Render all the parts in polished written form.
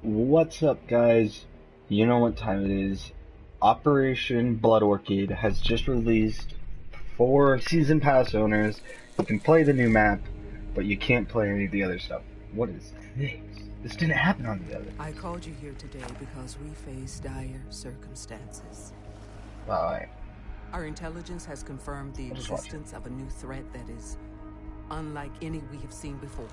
What's up, guys? You know what time it is. Operation Blood Orchid has just released for season pass owners. You can play the new map, but you can't play any of the other stuff. What is this? This didn't happen on the other. I called you here today because we face dire circumstances. Alright. Our intelligence has confirmed the existence of a new threat that is unlike any we have seen before.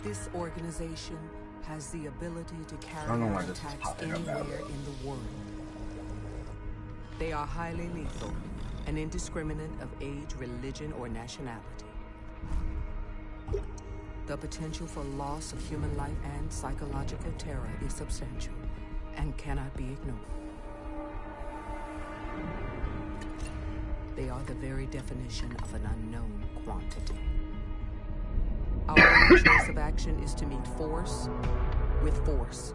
This organization has the ability to carry out attacks anywhere in the world. They are highly lethal and indiscriminate of age, religion, or nationality. The potential for loss of human life and psychological terror is substantial and cannot be ignored. They are the very definition of an unknown quantity. Our only choice of action is to meet force with force.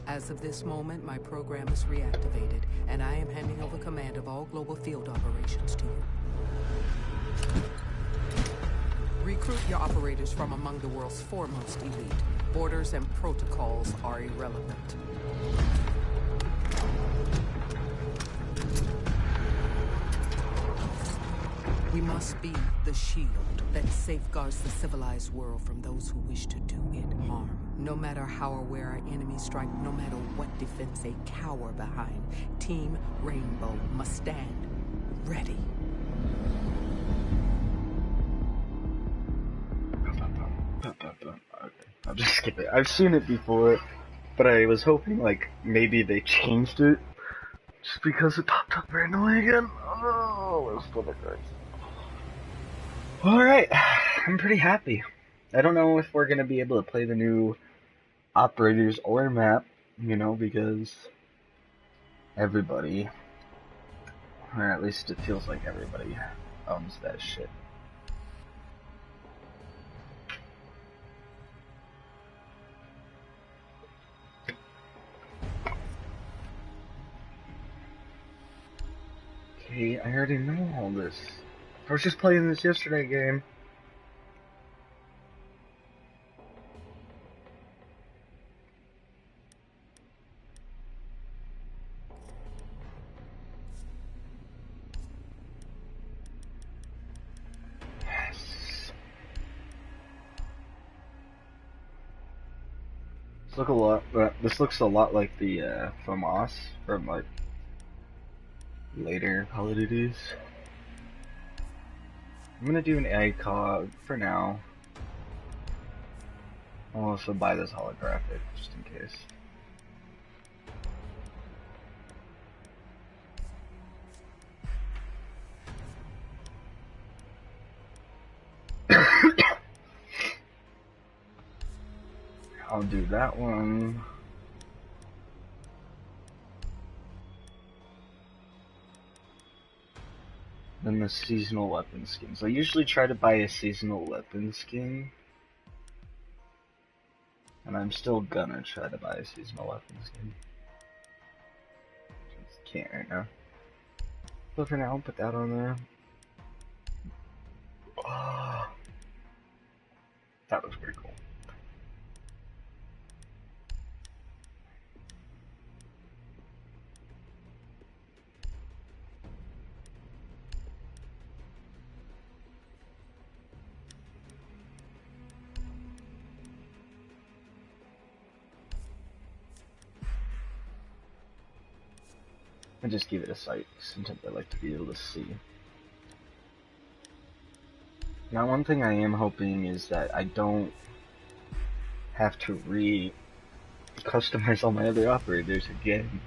As of this moment, my program is reactivated, and I am handing over command of all global field operations to you. Recruit your operators from among the world's foremost elite. Borders and protocols are irrelevant. We must be the shield that safeguards the civilized world from those who wish to do it harm. No matter how or where our enemies strike, no matter what defense they cower behind, Team Rainbow must stand ready. I'll just skip it. I've seen it before, but I was hoping, like, maybe they changed it just because it popped up randomly again. Oh, let's go back, guys. Alright, I'm pretty happy. I don't know if we're gonna be able to play the new operators or map, you know, because everybody, or at least it feels like everybody, owns that shit. Okay, I already know all this. I was just playing this yesterday game. Yes. This looks a lot like the FAMAS from like later Call of Duties. I'm gonna do an ACOG for now. I'll also buy this holographic just in case. I'll do that one. Then the seasonal weapon skins. I usually try to buy a seasonal weapon skin. And I'm still gonna try to buy a seasonal weapon skin. Just can't right now. But for now, I'll put that on there. Oh, that looks pretty cool. I just give it a sight. Sometimes I like to be able to see. Now, one thing I am hoping is that I don't have to customize all my other operators again.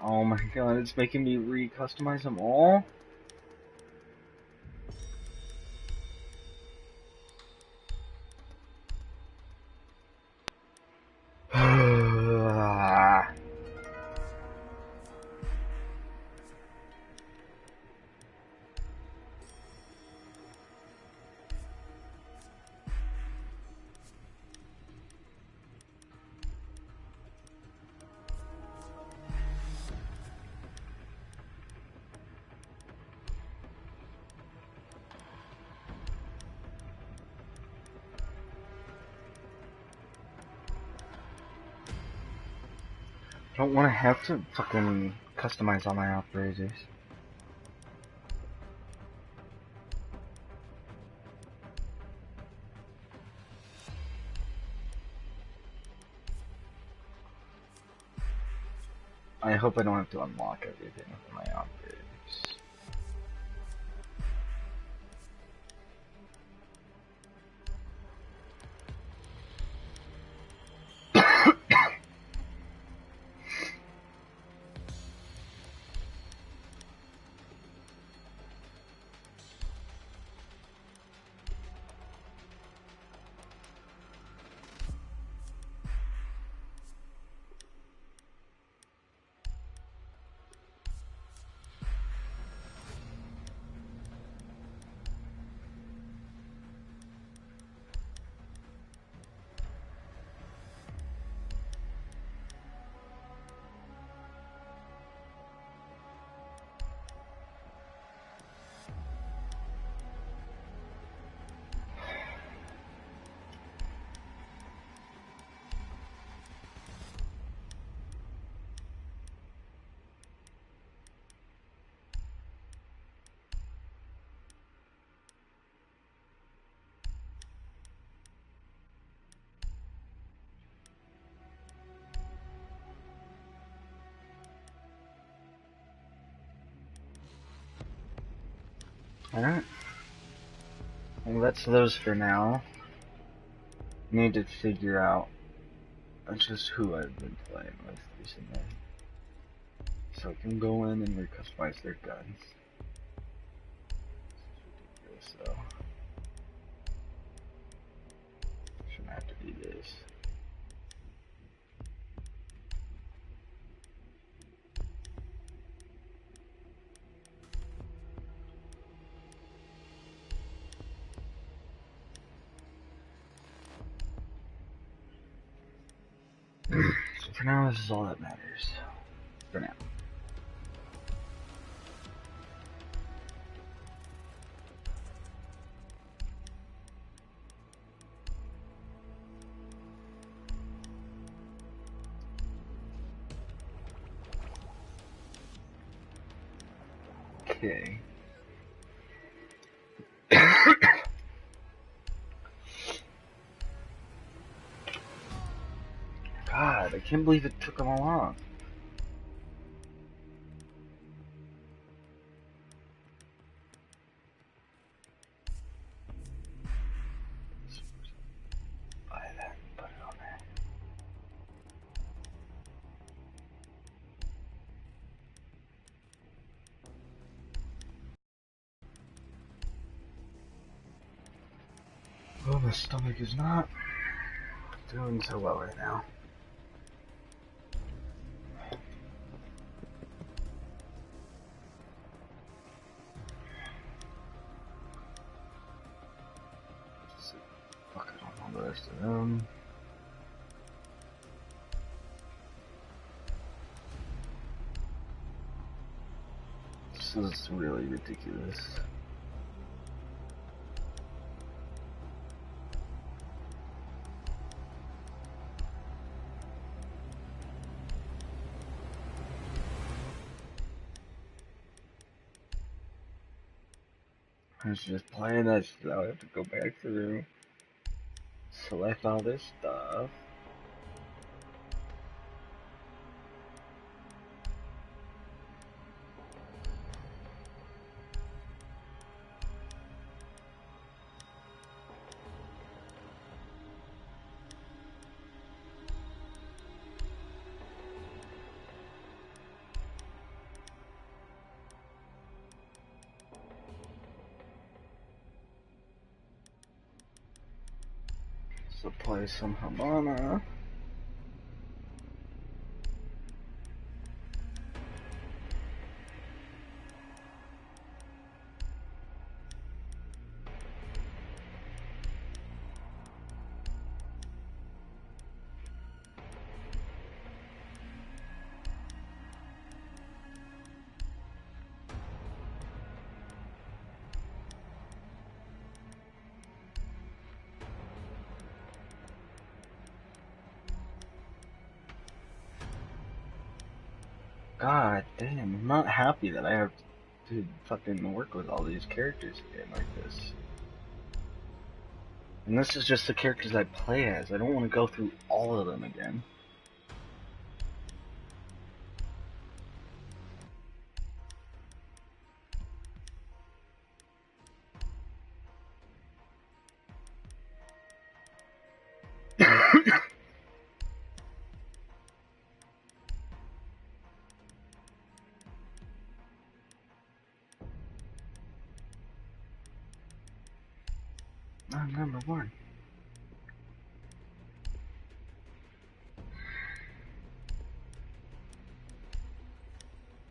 Oh my god, it's making me re-customize them all? I don't want to have to fucking customize all my operators. I hope I don't have to unlock everything with my operators. Alright. Well, that's those for now. Need to figure out just who I've been playing with recently. So I can go in and recustomize their guns. It's ridiculous though. Shouldn't have to do this. So for now, this is all that matters. For now. Okay. God, I can't believe it took them all off. Buy that and put it on there. Oh, my stomach is not doing so well right now. Fuck it, on all the rest of them. This is really ridiculous. I was just playing this, now I have to go back through, select all this stuff. So play some Habana. God damn, I'm not happy that I have to fucking work with all these characters again like this. And this is just the characters I play as. I don't want to go through all of them again. I'm number one.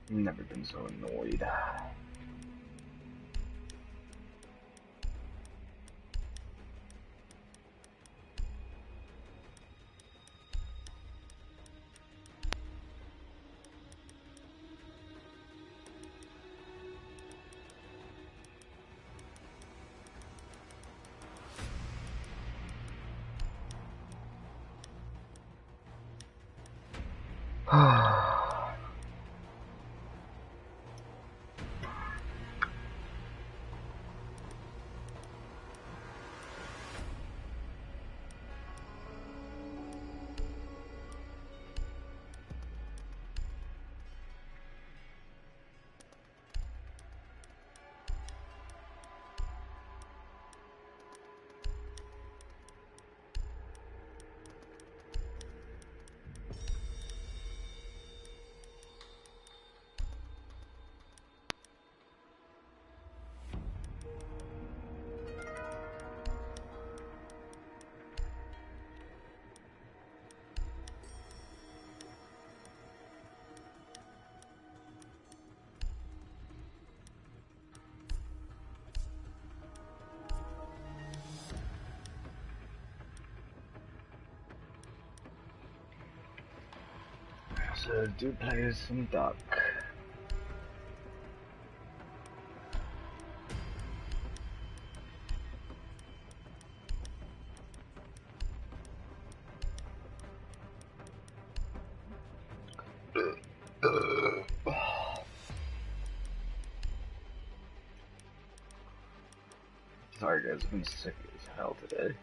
I've never been so annoyed. So do play some duck. Sorry guys, I've been sick as hell today.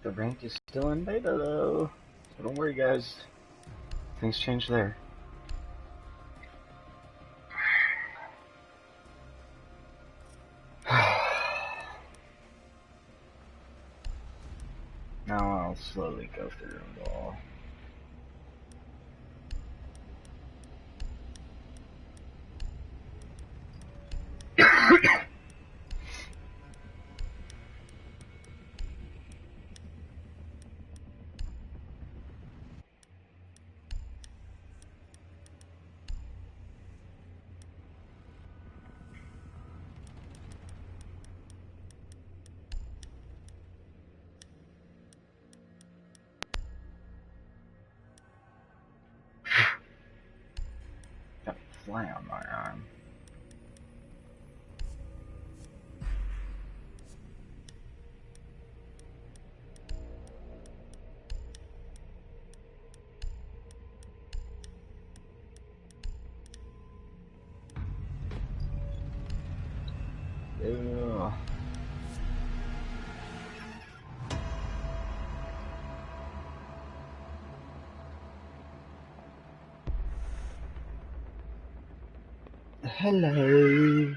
The rank is still in beta though, so don't worry guys, things change there. Now I'll slowly go through them all. Got a fly on my arm. Ew. Hello.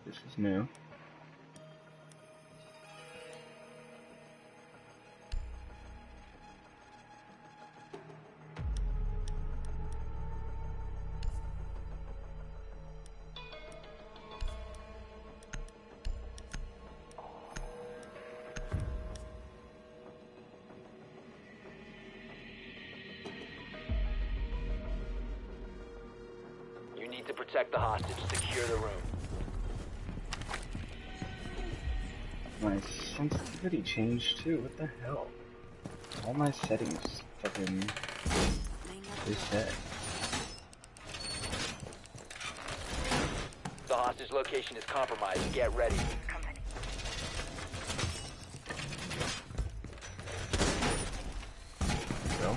This is new. need to protect the hostage. Secure the room. My sensitivity changed too. What the hell? All my settings fucking reset. The hostage location is compromised. Get ready. Go.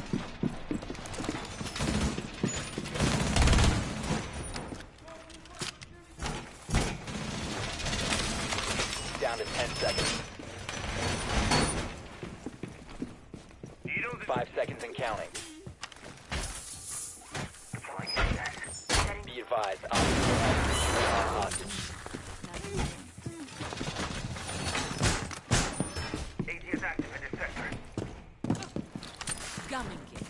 Down to 10 seconds. 5 seconds and counting. Be advised, hostage. AT is active in this sector. Gumming kit.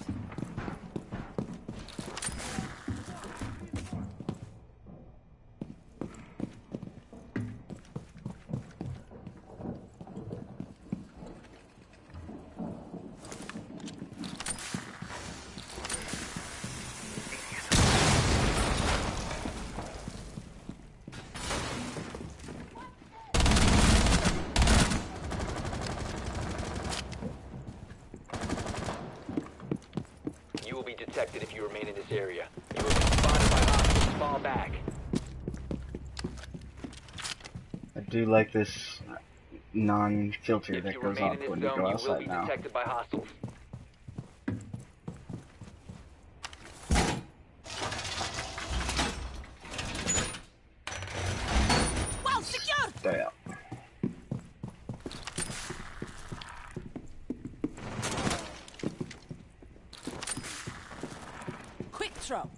You will be detected if you remain in this area. You will be spotted by hostiles. Fall back. I do like this non-filter If that you goes remain off in this when you zone, go you will outside be now. detected by hostiles. Well secured! Stay out. Quick throw.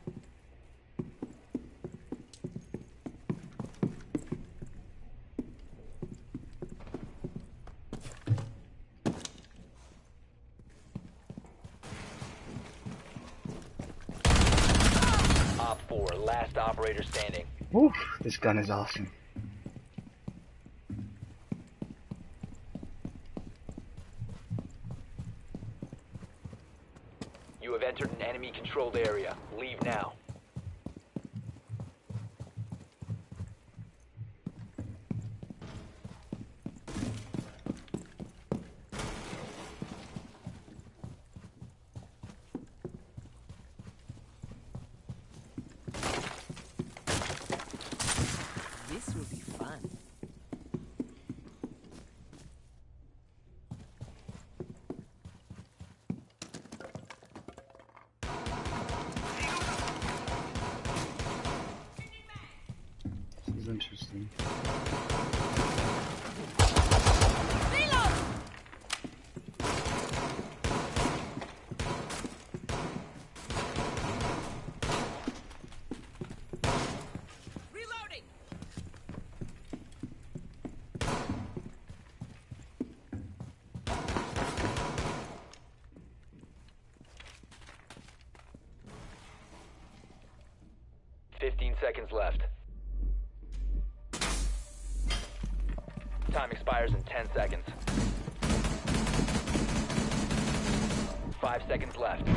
Op 4, last operator standing. Woo, this gun is awesome. You have entered an enemy-controlled area. Leave now. This will be fun. This is interesting. Reload! Reloading! Fifteen seconds left. Time expires in 10 seconds. 5 seconds left.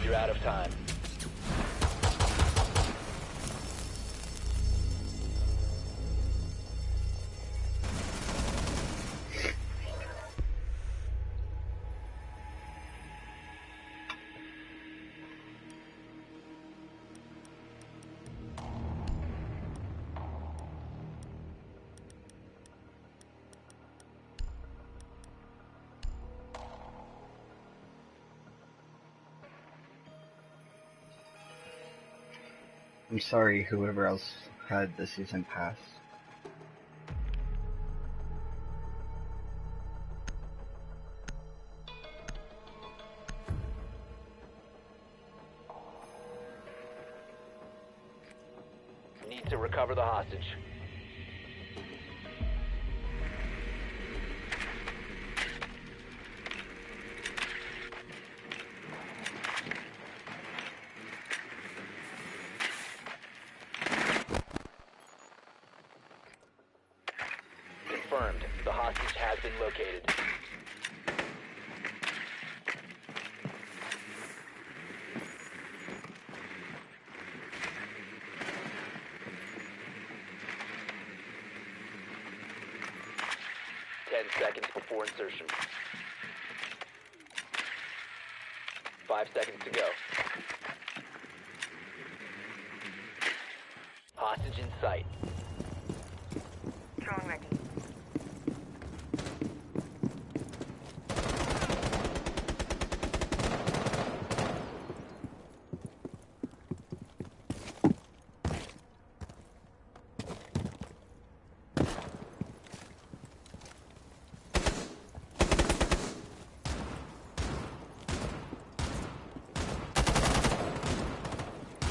You're out of time. I'm sorry, whoever else had the season pass. Need to recover the hostage. Confirmed. The hostage has been located. before insertion. 5 seconds to go. Hostage in sight. Drone ready.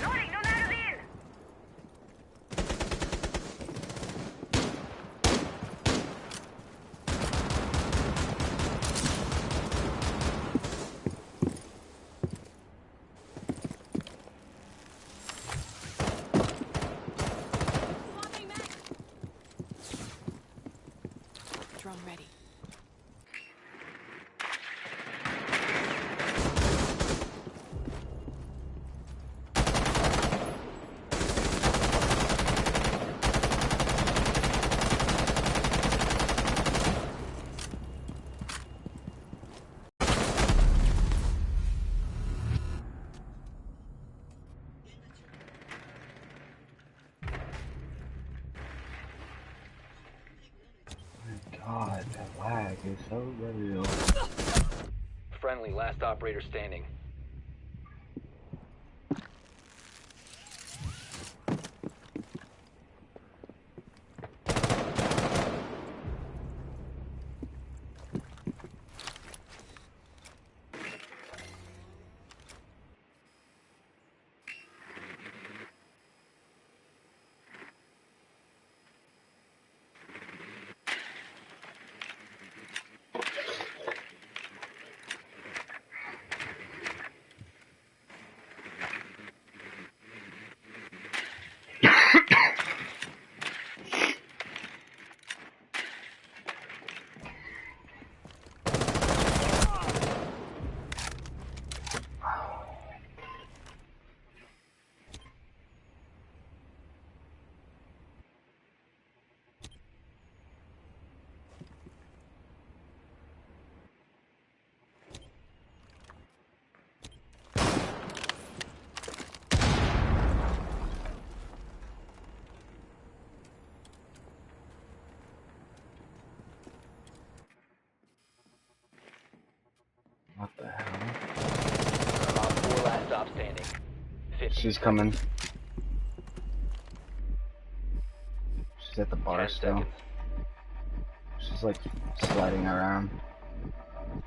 Loading, no magazine! Drone ready. God, that lag is so real. Friendly, last operator standing. What the hell? Op 4 last stop standing. 50 She's coming. She's at the bar 10 still. seconds. She's like sliding around.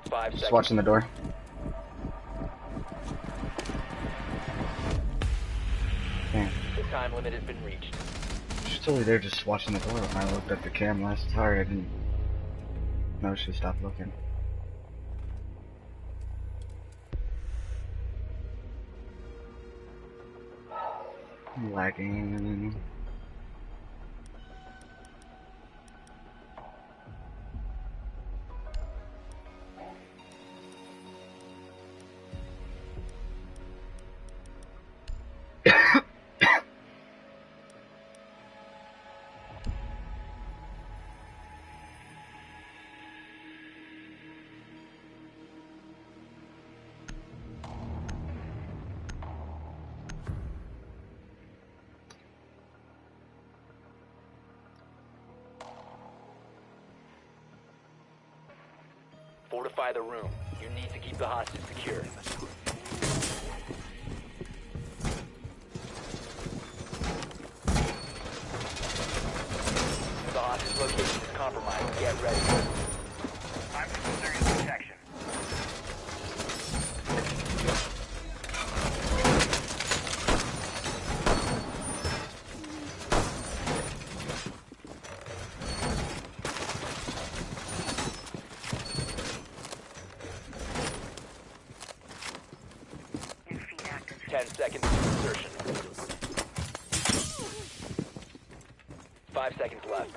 5 Just seconds. watching the door. Damn. The time limit has been reached. She's totally there just watching the door when I looked at the cam last. Sorry, I didn't know she stopped looking. I'm lagging. Fortify the room. You need to keep the hostage secure. The hostage location is compromised. Get ready. I'm serious protection. New feed active. 10 seconds to insertion. 5 seconds left.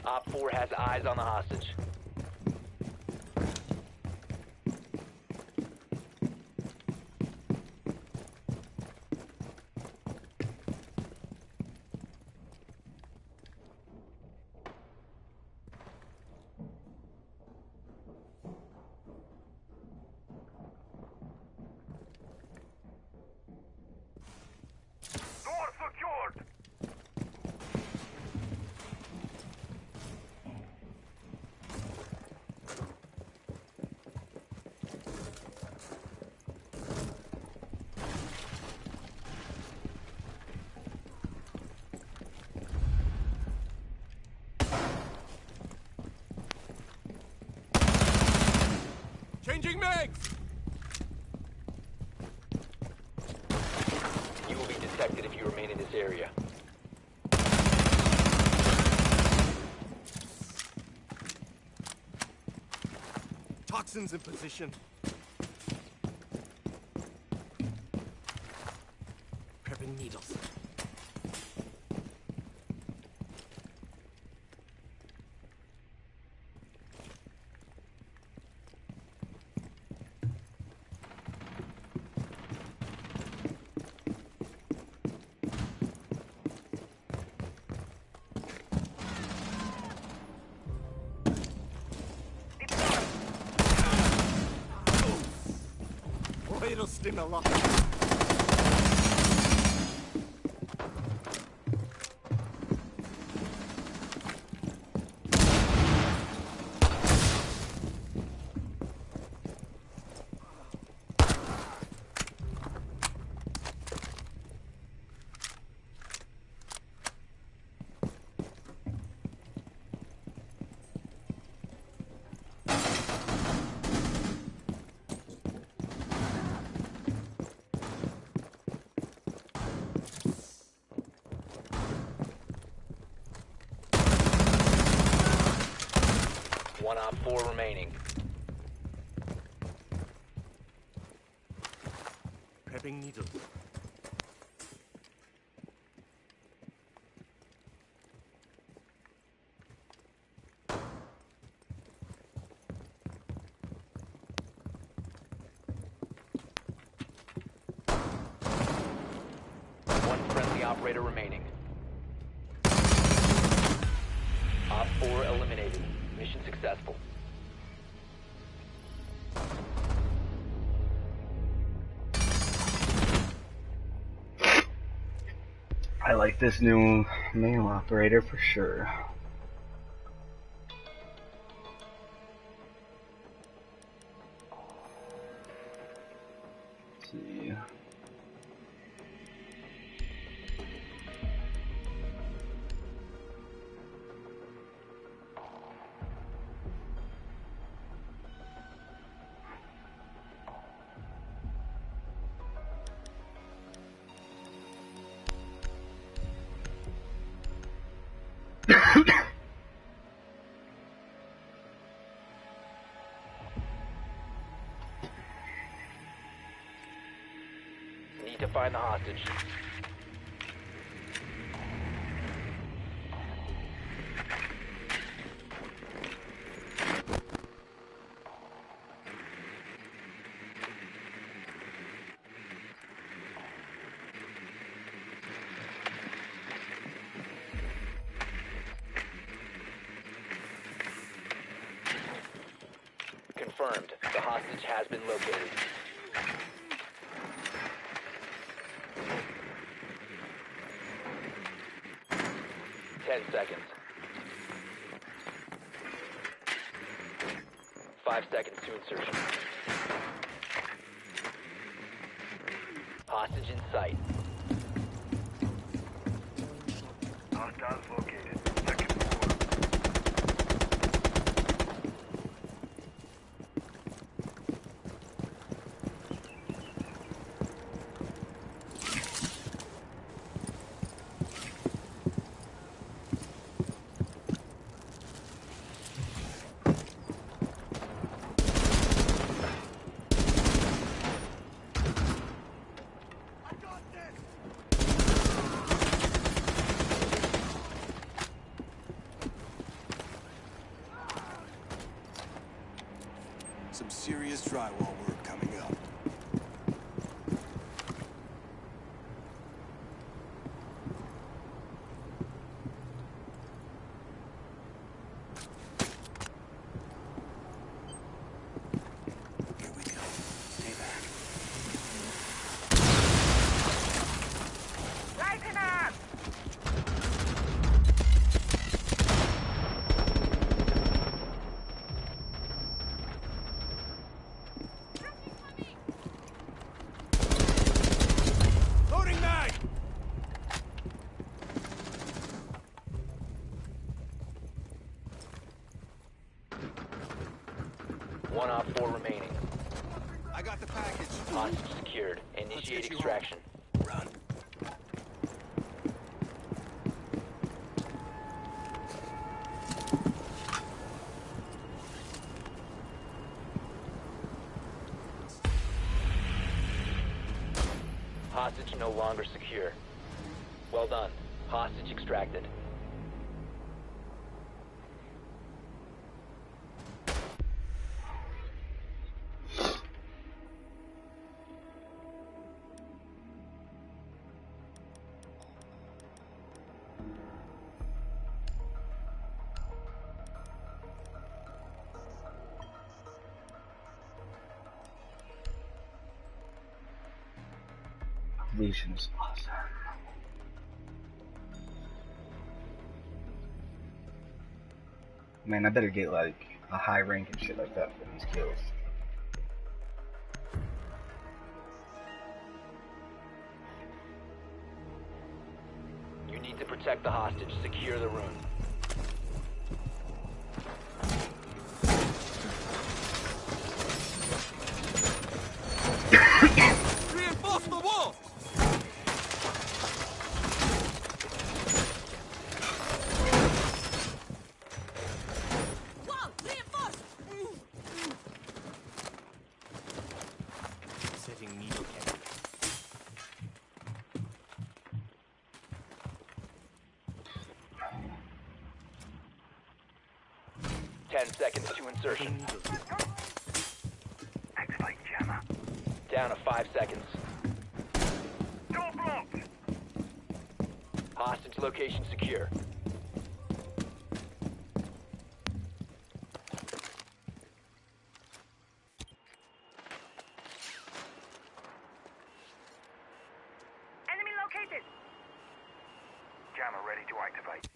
Op 4 has eyes on the hostage. Changing mags! You will be detected if you remain in this area. Toxins in position. Prepping needles. Boy, it'll sting a lot. One op 4 remaining. Prepping needles. One friendly operator remaining. Op 4 eliminated. Mission successful. I like this new male operator for sure. Let's see. Need to find the hostage. Confirmed. The hostage has been located. Ten seconds. 5 seconds to insertion. Hostage in sight. Hostiles located. Second floor. Some serious drywall work coming up. Here we go. Stay back. Lighten up! Loading mag! One op 4 remaining. I got the package. Hostage secured. Let's Initiate get you extraction. Run. Hostage no longer secure. Well done. Hostage extracted. Legion is awesome. Man, I better get like a high rank and shit like that for these kills. You need to protect the hostage. Secure the room. Reinforce the wall! Wall reinforced! Setting needle cannon. 10 seconds to insertion. Needles. Activate jammer. Down to 5 seconds. Door blocked. Hostage location secure. Enemy located. Jammer ready to activate.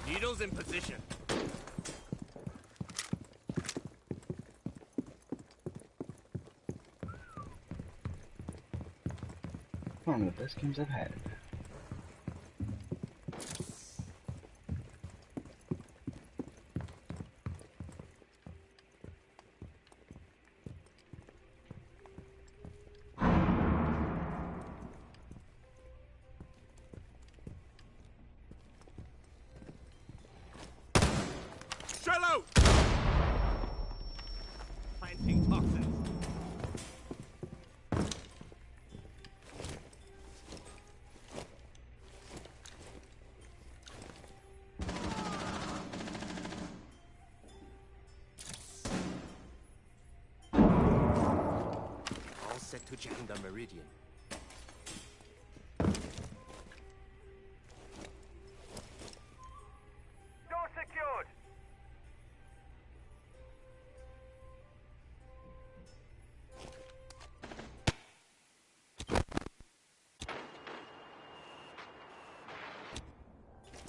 Needles in position. One of the best games I've had. Shallow! Planting toxins. All set to jam the meridian. Door secured.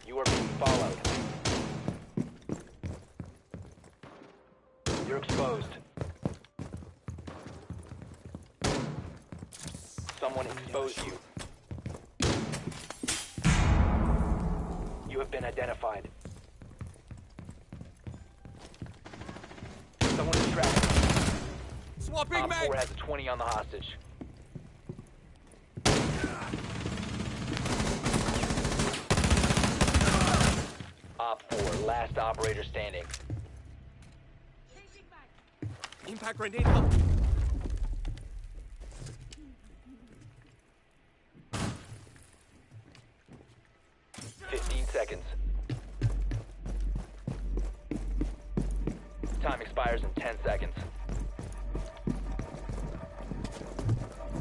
You are being followed. You're exposed. Someone exposed you. You have been identified. Someone is trapped. Swapping Op 4 mags! has a 20 on the hostage. Op 4, last operator standing. Impact grenade out. Seconds. Time expires in 10 seconds.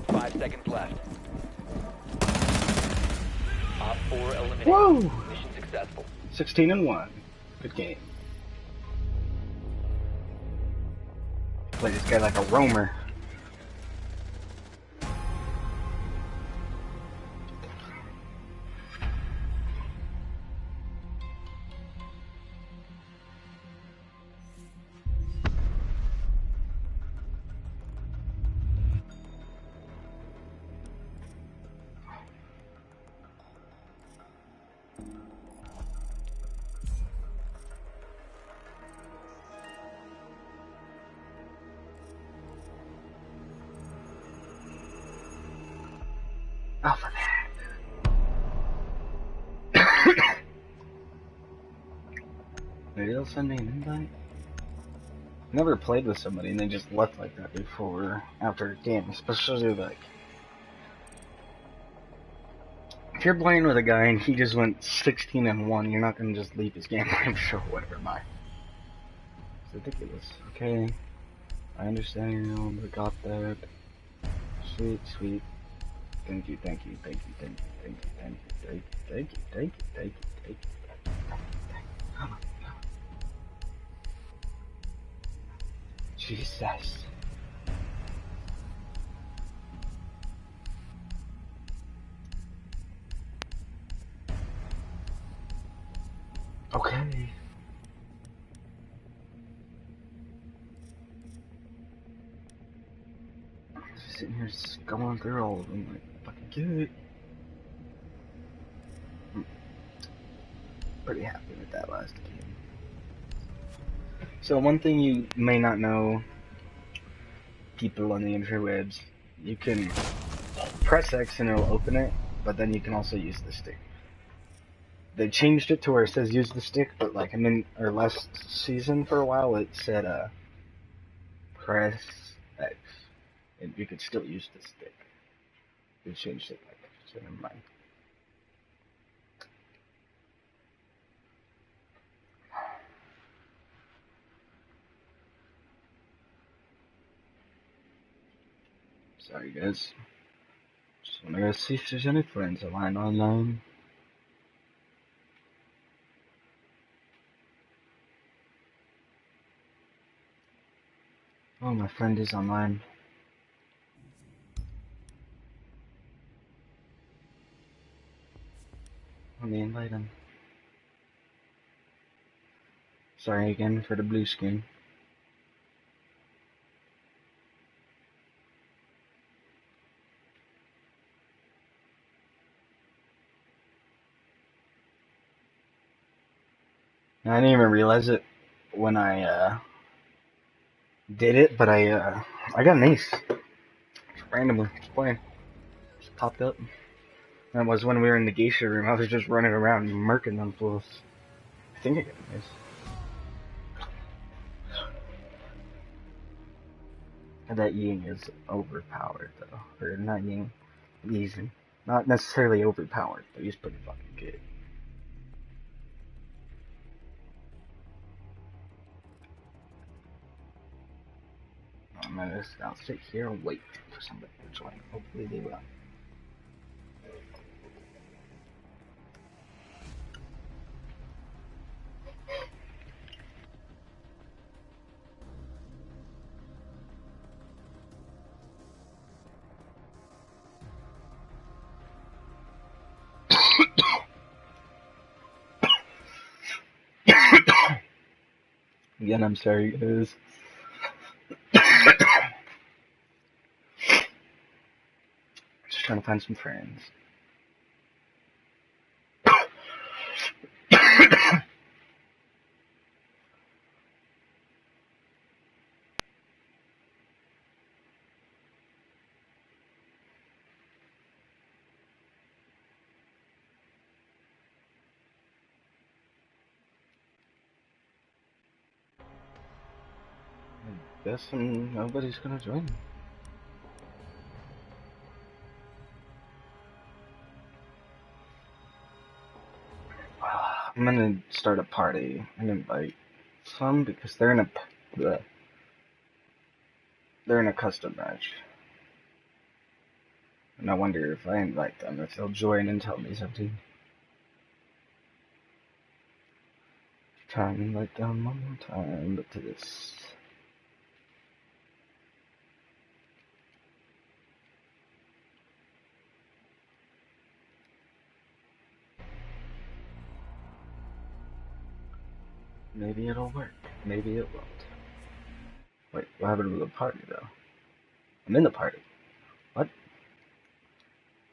5 seconds left. Op 4 eliminated. Whoa! Mission successful. 16-1. Good game. Play this guy like a roamer. Alpha there. Maybe they'll send me an invite? Never played with somebody and they just left like that before, after a game, especially like, if you're playing with a guy and he just went 16-1, you're not gonna just leave his game. I'm sure, whatever, bye. It's ridiculous. Okay, I understand, I got that. Sweet, sweet. Thank you, thank you, thank you, thank you, thank you, thank you, thank you, thank you, thank you, thank you, thank you. Come on, come on. Jesus. Okay. Just sitting here going through all of them like, fucking get it. Pretty happy with that last game. So one thing you may not know, people on the interwebs, you can press X and it'll open it, but then you can also use the stick. They changed it to where it says use the stick, but like last season for a while it said press X, and you could still use the stick. They changed it like that, so never mind. Sorry guys. Just wanna go see if there's any friends of mine online. Oh, my friend is online. Let me invite him. Sorry again for the blue screen. I didn't even realize it when I did it, but I got an ace. Just randomly, just playing. Just popped up. That was when we were in the geisha room. I was just running around murking them fools. I think I got an ace. That Ying is overpowered though. Or not Ying, Ying. Not necessarily overpowered, but he's pretty fucking good. I'll sit here and wait for somebody to join. Hopefully they will. Again, I'm sorry guys. Just trying to find some friends. I guess nobody's gonna join me. I'm gonna start a party and invite some because they're in a custom match. And I wonder if I invite them, if they'll join and tell me something. Try and invite them one more time, but to this. Maybe it'll work. Maybe it won't. Wait, what happened to the party though? I'm in the party. What?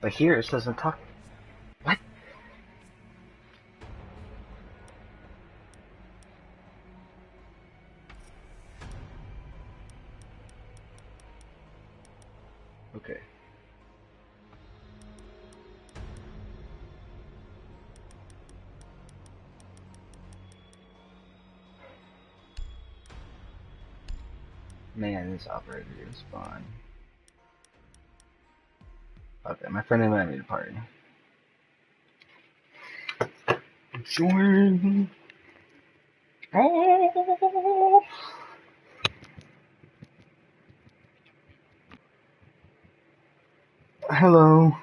But here it doesn't talk. What? Okay. Man, this operator is fun. Okay, my friend invited me to party. Join. Oh. Hello.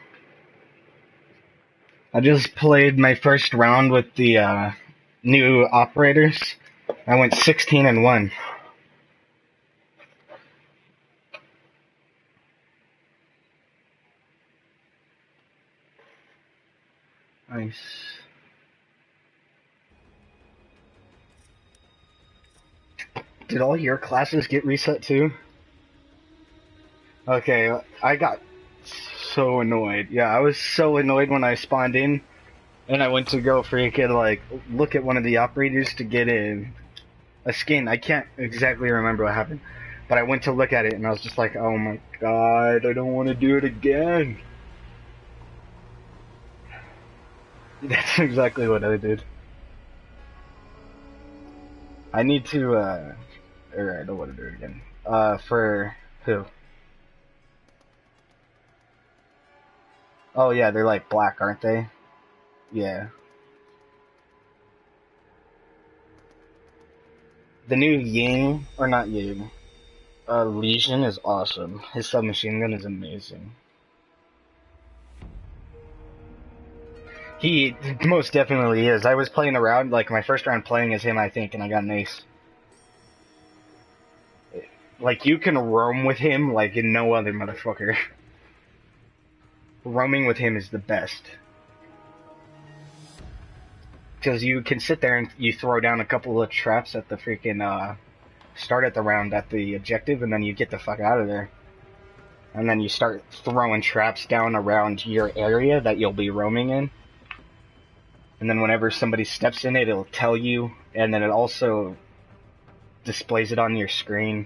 I just played my first round with the new operators. I went 16-1. Nice. Did all your classes get reset too? Okay, I got so annoyed. Yeah, I was so annoyed when I spawned in, and I went to go freaking, like, look at one of the operators to get a skin. I can't exactly remember what happened, but I went to look at it, and I was just like, oh my god, I don't want to do it again. That's exactly what I did. I need to, or I don't want to do it again. For who? Oh yeah, they're like black, aren't they? Yeah. The new Ying, or not Ying, Legion is awesome. His submachine gun is amazing. He most definitely is. I was playing around, like my first round playing as him, I think, and I got an ace. Like, you can roam with him like no other motherfucker. Roaming with him is the best. Because you can sit there and you throw down a couple of traps at the freaking, start at the round at the objective, and then you get the fuck out of there. And then you start throwing traps down around your area that you'll be roaming in. And then whenever somebody steps in it, it'll tell you, and then it also displays it on your screen.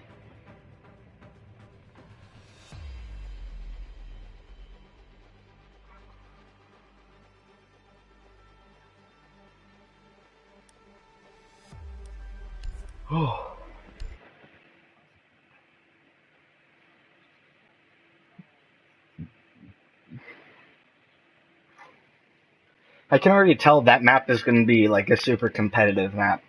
Oh. I can already tell that map is going to be like a super competitive map.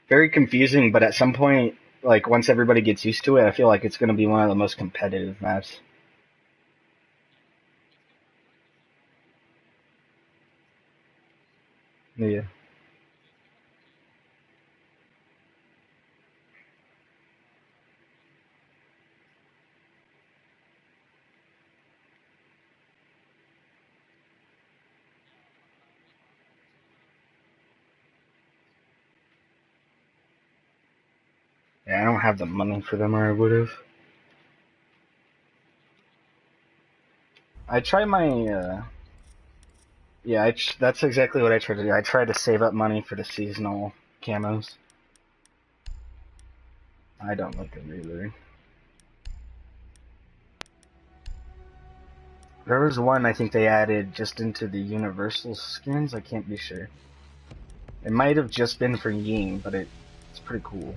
Very confusing, but at some point, like once everybody gets used to it, I feel like it's going to be one of the most competitive maps. Yeah. Yeah, I don't have the money for them, or I would have. I try my, yeah, that's exactly what I try to do. I try to save up money for the seasonal camos. I don't like them either. There was one I think they added just into the universal skins, I can't be sure. It might have just been for Ying, but it's pretty cool.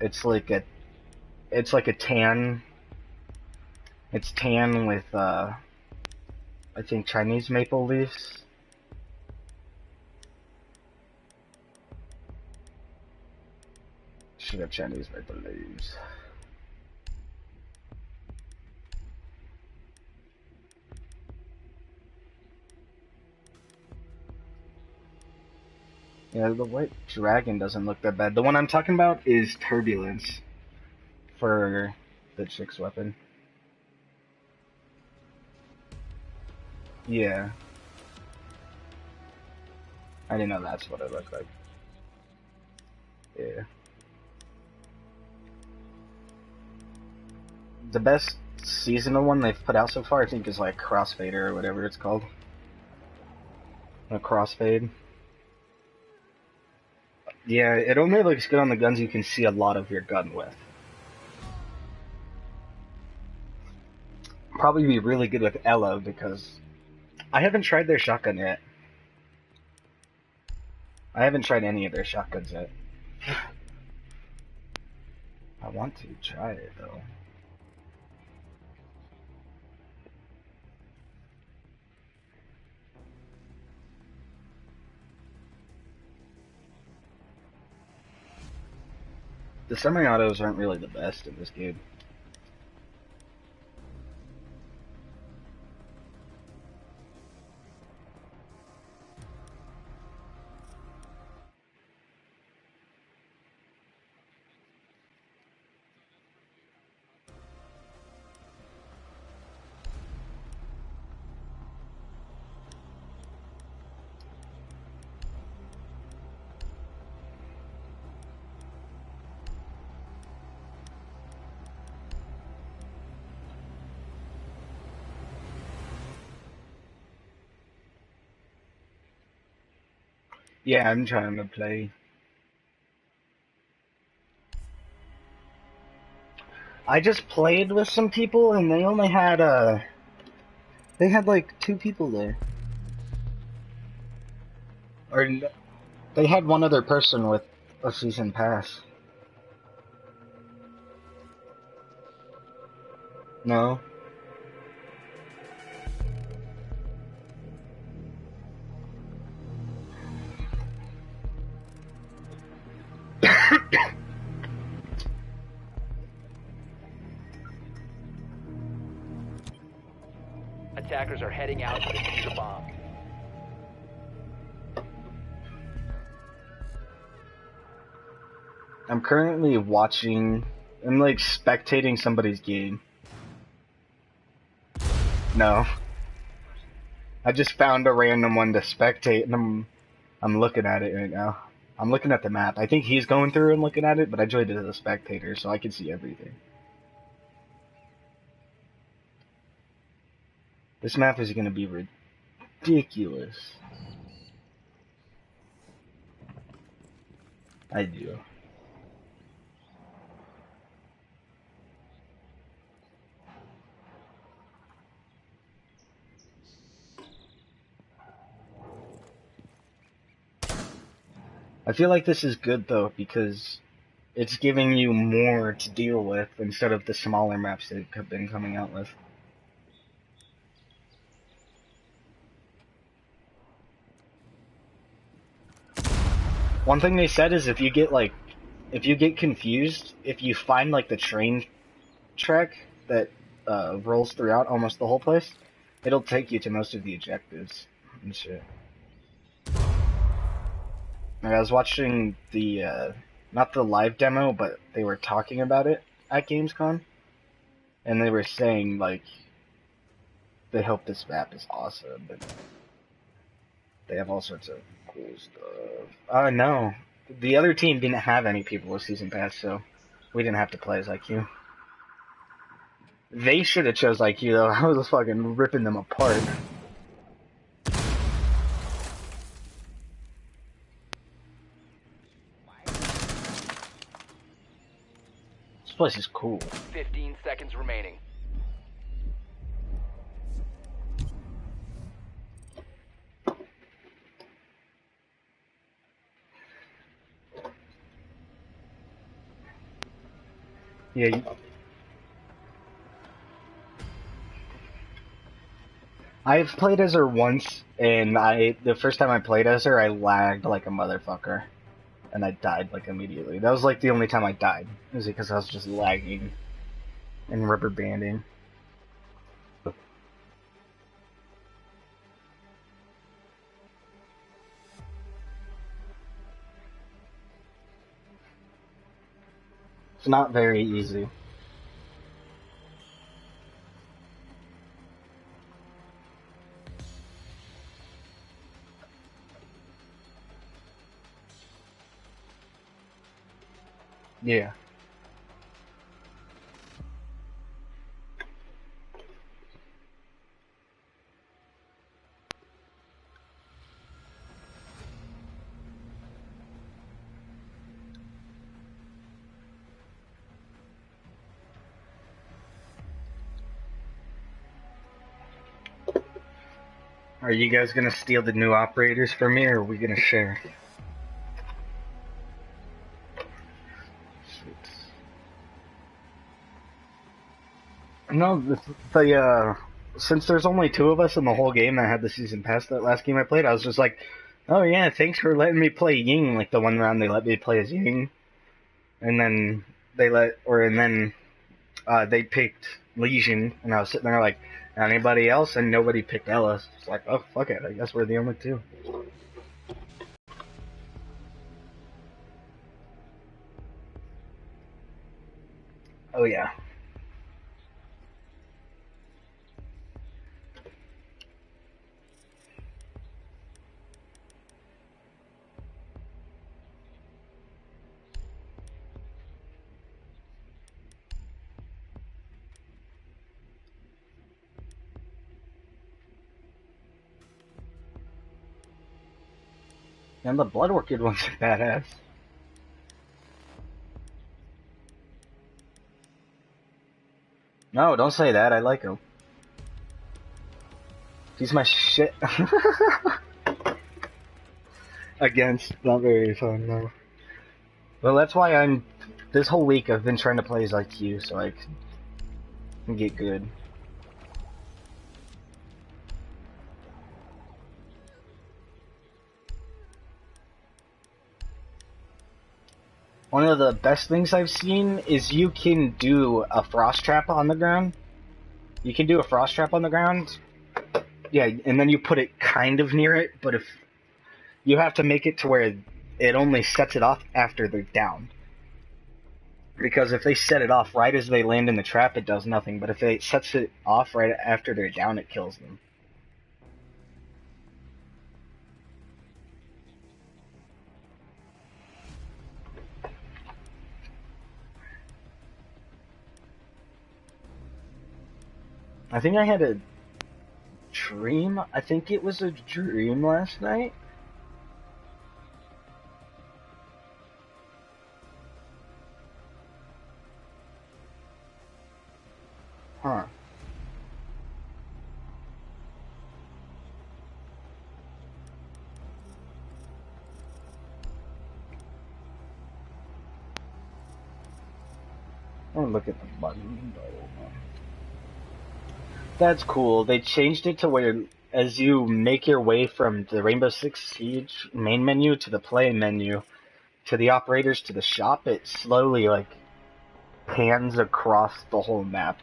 It's like a tan. It's tan with I think Chinese maple leaves. Should have Chinese maple leaves. Yeah, the white dragon doesn't look that bad. The one I'm talking about is Turbulence for the chick's weapon. Yeah. I didn't know that's what it looked like. Yeah. The best seasonal one they've put out so far, I think, is like Crossfader or whatever it's called. A Crossfade. Yeah, it only looks good on the guns you can see a lot of your gun with. Probably be really good with Elo because I haven't tried their shotgun yet. I haven't tried any of their shotguns yet. I want to try it though. The semi-autos aren't really the best in this game. Yeah, I'm trying to play. I just played with some people and they only had they had like 2 people there. Or they had one other person with a season pass. No. Attackers are heading out to defuse the bomb. I'm currently watching, I'm like spectating somebody's game. No. I just found a random one to spectate and I'm looking at it right now. I'm looking at the map. I think he's going through and looking at it, but I joined it as a spectator so I can see everything. This map is gonna be ridiculous. I do. I feel like this is good though because it's giving you more to deal with instead of the smaller maps they've been coming out with. One thing they said is if you get confused, if you find like the train track that rolls throughout almost the whole place, it'll take you to most of the objectives and shit. Like, I was watching the not the live demo, but they were talking about it at Gamescom, and they were saying like they hope this map is awesome, and they have all sorts of cool stuff. No, the other team didn't have any people with season pass, so we didn't have to play as IQ. They should have chose IQ though. I was fucking ripping them apart. This place is cool. 15 seconds remaining. Yeah. I've played as her once, and the first time I played as her, I lagged like a motherfucker, and I died like immediately. That was like the only time I died. It was because I was just lagging and rubber banding. It's not very easy. Yeah. Are you guys gonna steal the new operators from me, or are we gonna share? Shit. No, since there's only two of us in the whole game that had the season pass that last game I played, I was just like, oh yeah, thanks for letting me play Ying. Like the one round they let me play as Ying, and then they picked Legion, and I was sitting there like, anybody else, and nobody picked Ellis. It's like, oh fuck it, I guess we're the only two. Oh yeah. And the Blood Orchid one's badass. No, don't say that. I like him. He's my shit. Against, not very fun, no. Well, that's why this whole week I've been trying to play as IQ so I can get good. One of the best things I've seen is you can do a frost trap on the ground. You can do a frost trap on the ground. Yeah, and then you put it kind of near it, but if you have to make it to where it only sets it off after they're down. Because if they set it off right as they land in the trap, it does nothing. But if it sets it off right after they're down, it kills them. I think I had a dream. I think it was a dream last night. Huh. I'm gonna look at the button. That's cool. They changed it to where as you make your way from the Rainbow Six Siege main menu to the play menu to the operators to the shop, it slowly like pans across the whole map.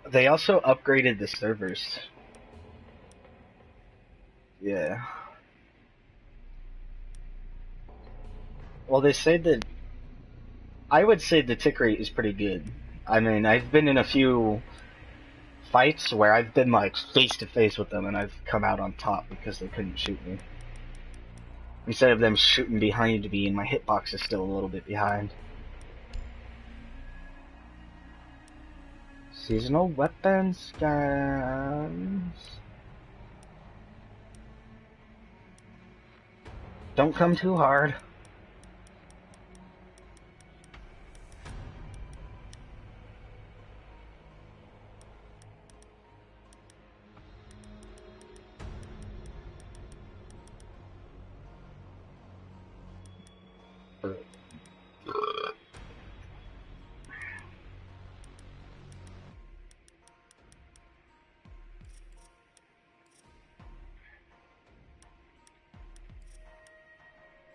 They also upgraded the servers. Yeah. Well, they say that I would say the tick rate is pretty good. I mean, I've been in a few fights where I've been like face to face with them and I've come out on top because they couldn't shoot me. Instead of them shooting behind me and my hitbox is still a little bit behind. Seasonal weapon scans. Don't come too hard.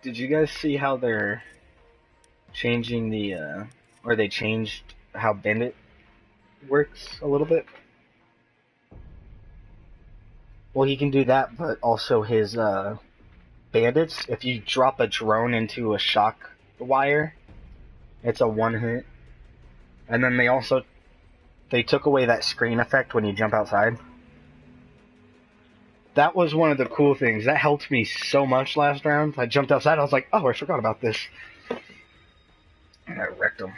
Did you guys see how they're changing or they changed how Bandit works a little bit? Well, he can do that, but also his, bandits, if you drop a drone into a shock wire, it's a one hit. And then they took away that screen effect when you jump outside. That was one of the cool things. That helped me so much last round. I jumped outside, I was like, oh, I forgot about this. And I wrecked him.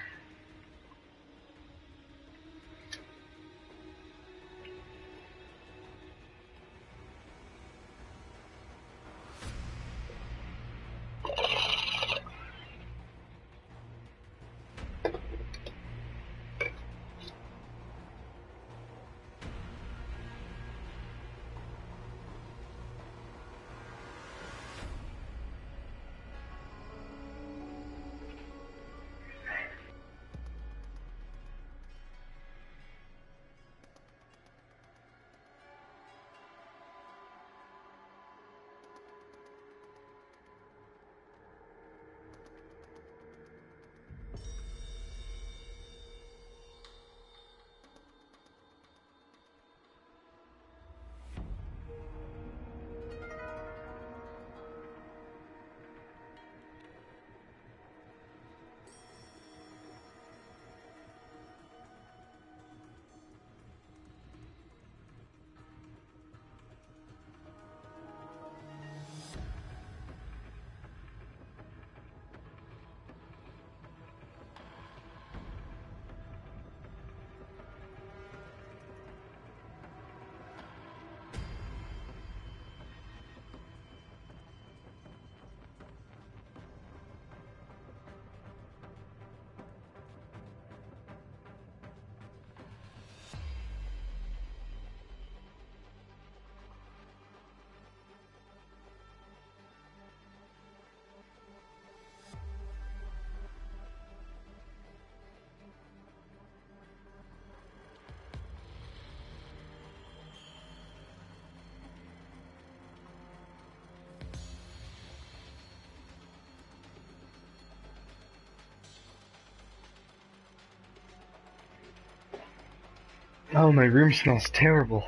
Oh, my room smells terrible.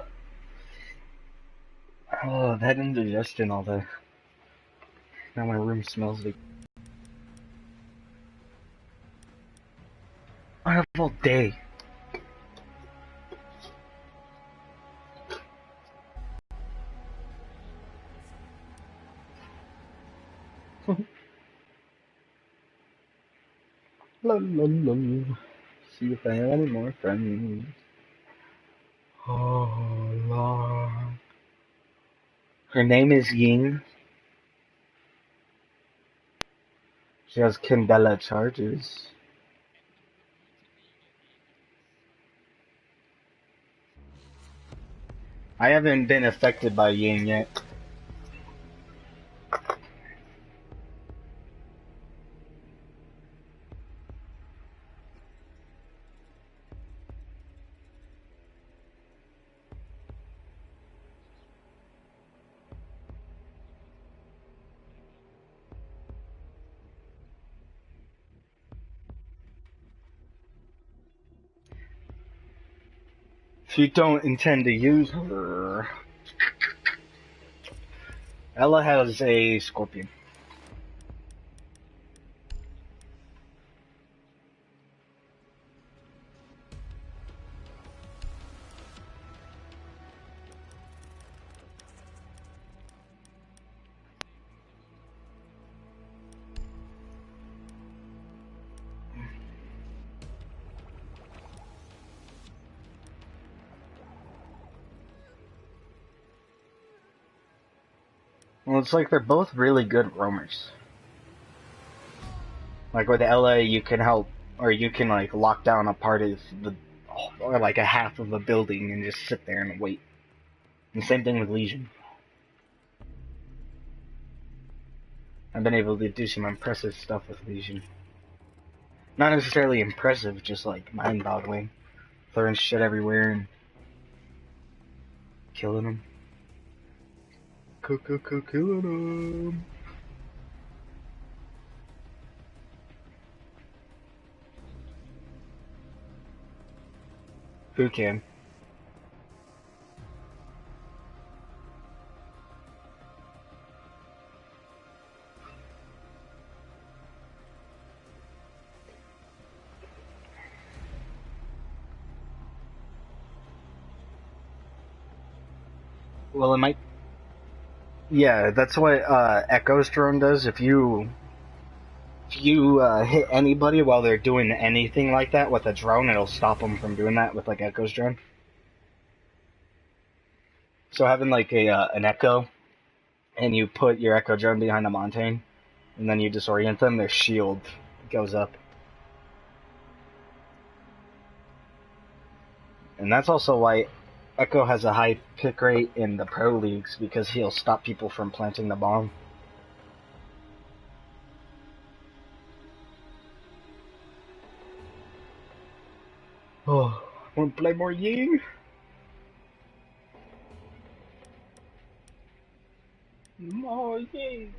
Oh, I've had indigestion all day. Now my room smells like... I have all day. La la la. See if I have any more friends. Oh, la. Her name is Ying. She has Candela charges. I haven't been affected by Ying yet. If you don't intend to use her... Ella has a scorpion. Well, it's like they're both really good roamers. Like with Ella, you can help, or you can like lock down a part of the, or like a half of a building and just sit there and wait. And same thing with Legion. I've been able to do some impressive stuff with Legion. Not necessarily impressive, just like mind-boggling. Throwing shit everywhere and killing them. Killing them. Who can? Well, it might. Yeah, that's what Echo's drone does. If you hit anybody while they're doing anything like that with a drone, it'll stop them from doing that with like Echo's drone. So having like a an Echo, and you put your Echo drone behind a mountain, and then you disorient them, their shield goes up. And that's also why Echo has a high pick rate in the pro leagues, because he'll stop people from planting the bomb. Oh, want to play more Ying? More Ying.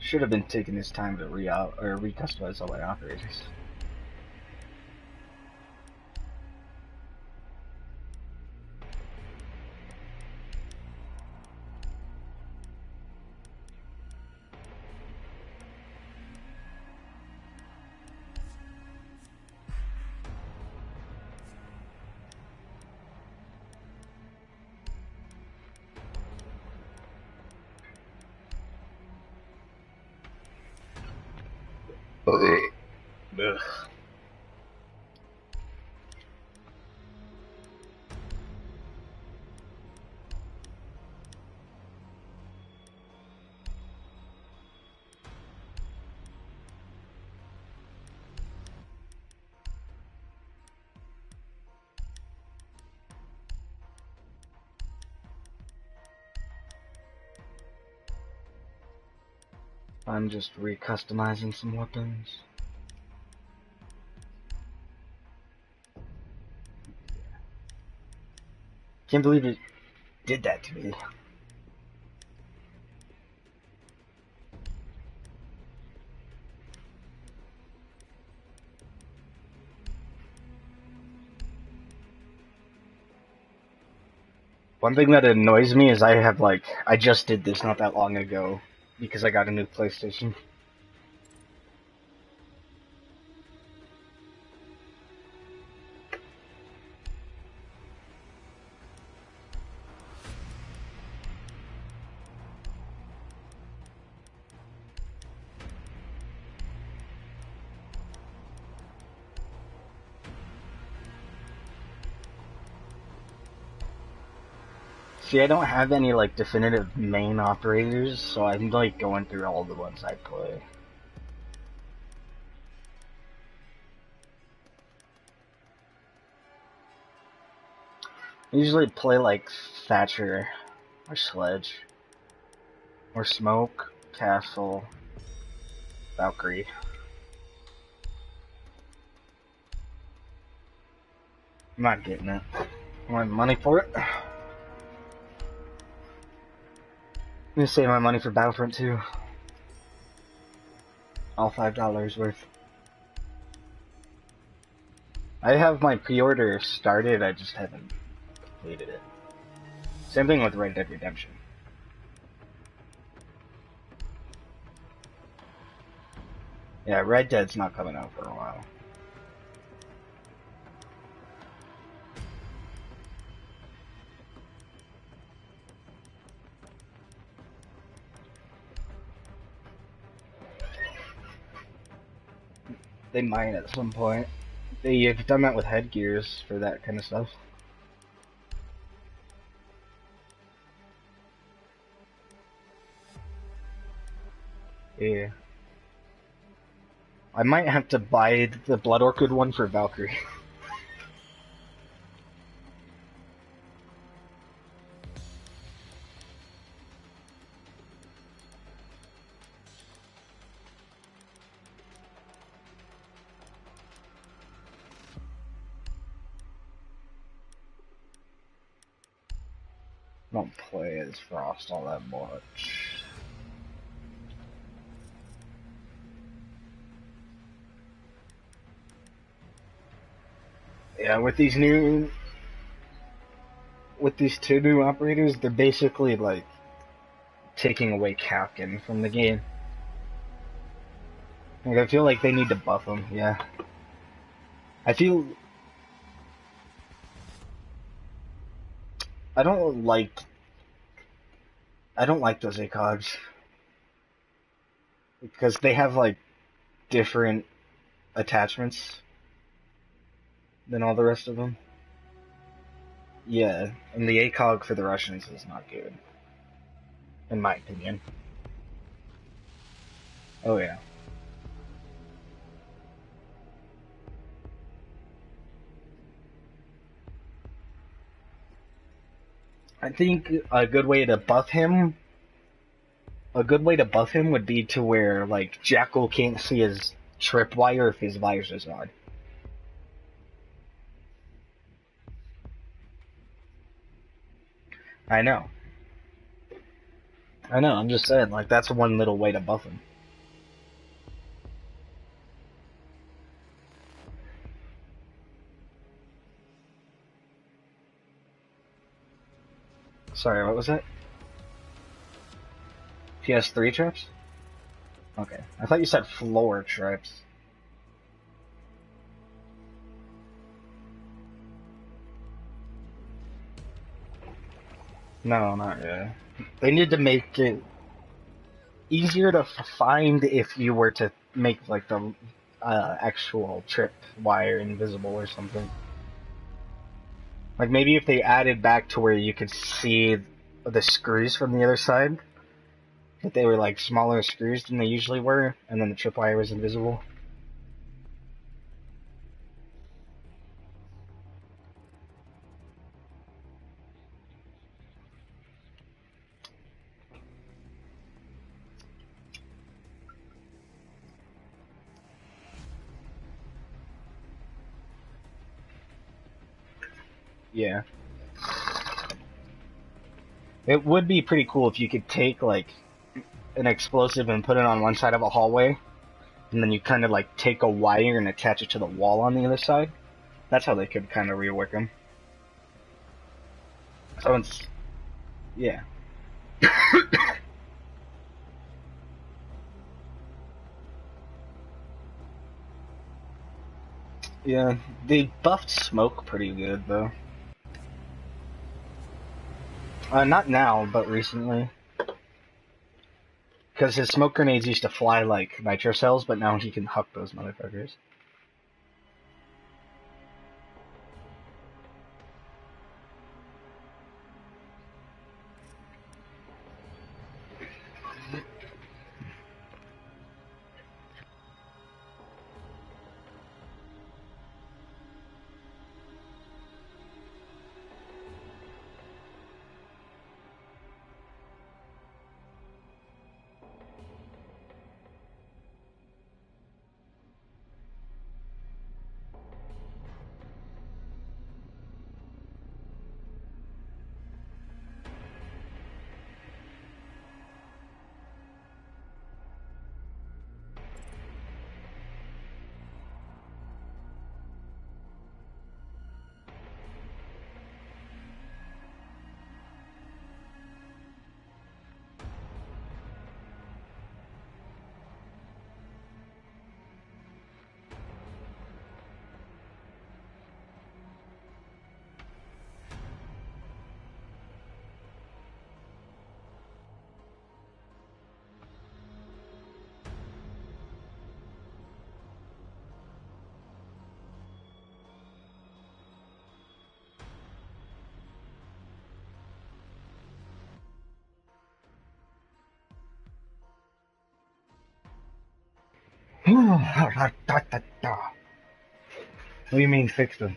Should have been taking his time to recustomize all my operators. Ugh. I'm just recustomizing some weapons. Can't believe it did that to me. One thing that annoys me is I just did this not that long ago because I got a new PlayStation. See, I don't have any like definitive main operators, so I'm like going through all the ones I play. I usually play like Thatcher, or Sledge, or Smoke, Castle, Valkyrie. I'm not getting it. I want money for it. I'm gonna save my money for Battlefront 2. All $5 worth. I have my pre-order started, I just haven't completed it. Same thing with Red Dead Redemption. Yeah, Red Dead's not coming out for a while. They might at some point. They've done that with headgears for that kind of stuff. Yeah. I might have to buy the Blood Orchid one for Valkyrie. Don't play as Frost all that much. Yeah, with these two new operators, they're basically like taking away Captain from the game. Like, I feel like they need to buff him. Yeah, I feel I don't like those ACOGs because they have like different attachments than all the rest of them. Yeah, and the ACOG for the Russians is not good, in my opinion. Oh yeah. I think a good way to buff him would be to where like Jackal can't see his tripwire if his visor is on. I know. I'm just saying, like, that's one little way to buff him. Sorry, what was that? PS3 trips? Okay. I thought you said floor trips. No, not really. They need to make it easier to find if you were to make, like, the actual trip wire invisible or something. Like, maybe if they added back to where you could see the screws from the other side, that they were, like, smaller screws than they usually were, and then the tripwire was invisible. Yeah. It would be pretty cool if you could take, like, an explosive and put it on one side of a hallway, and then you kind of, like, take a wire and attach it to the wall on the other side. That's how they could kind of rework them. So Yeah. Yeah, they buffed smoke pretty good though. Not now, but recently. Because his smoke grenades used to fly like nitro cells, but now he can huck those motherfuckers. What do you mean fix them?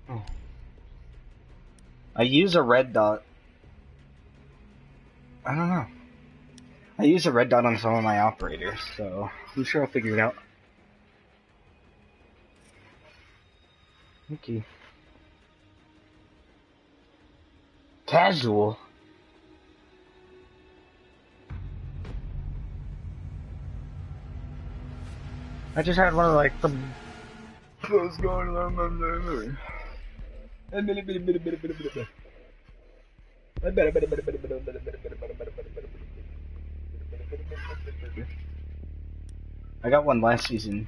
Oh. I use a red dot. I don't know. I use a red dot on some of my operators, so I'm sure I'll figure it out. Okay. Casual. I just had one of like the what's going on. I got one last season.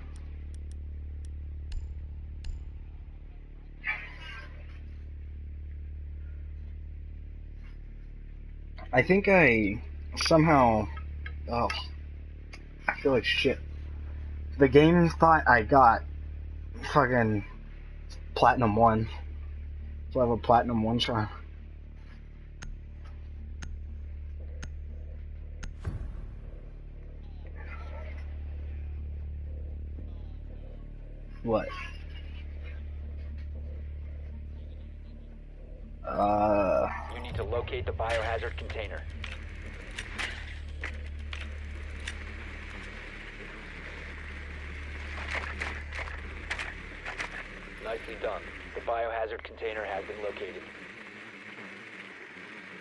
I think I somehow, oh, I feel like shit. The game thought I got fucking Platinum 1. So I have a Platinum 1 try. What? You need to locate the biohazard container. Nicely done. The biohazard container has been located.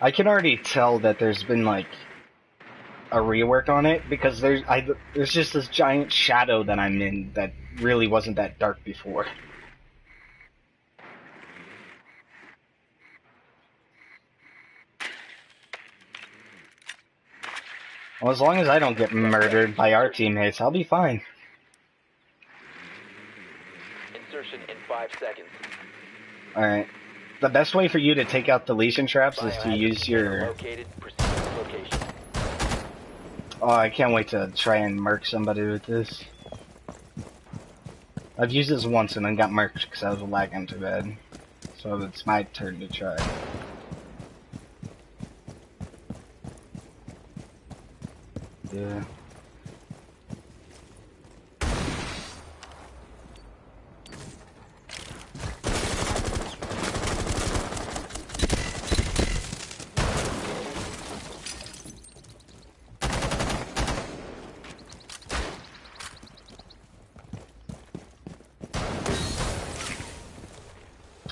I can already tell that there's been like a rework on it because there's just this giant shadow that I'm in that really wasn't that dark before. Well, as long as I don't get murdered by our teammates, I'll be fine. Insertion in 5 seconds. Alright. The best way for you to take out the lesion traps is to Biohazard use container your... located. Proceed to location. Oh, I can't wait to try and murk somebody with this. I've used this once and then got murked because I was lagging too bad. So it's my turn to try. Yeah.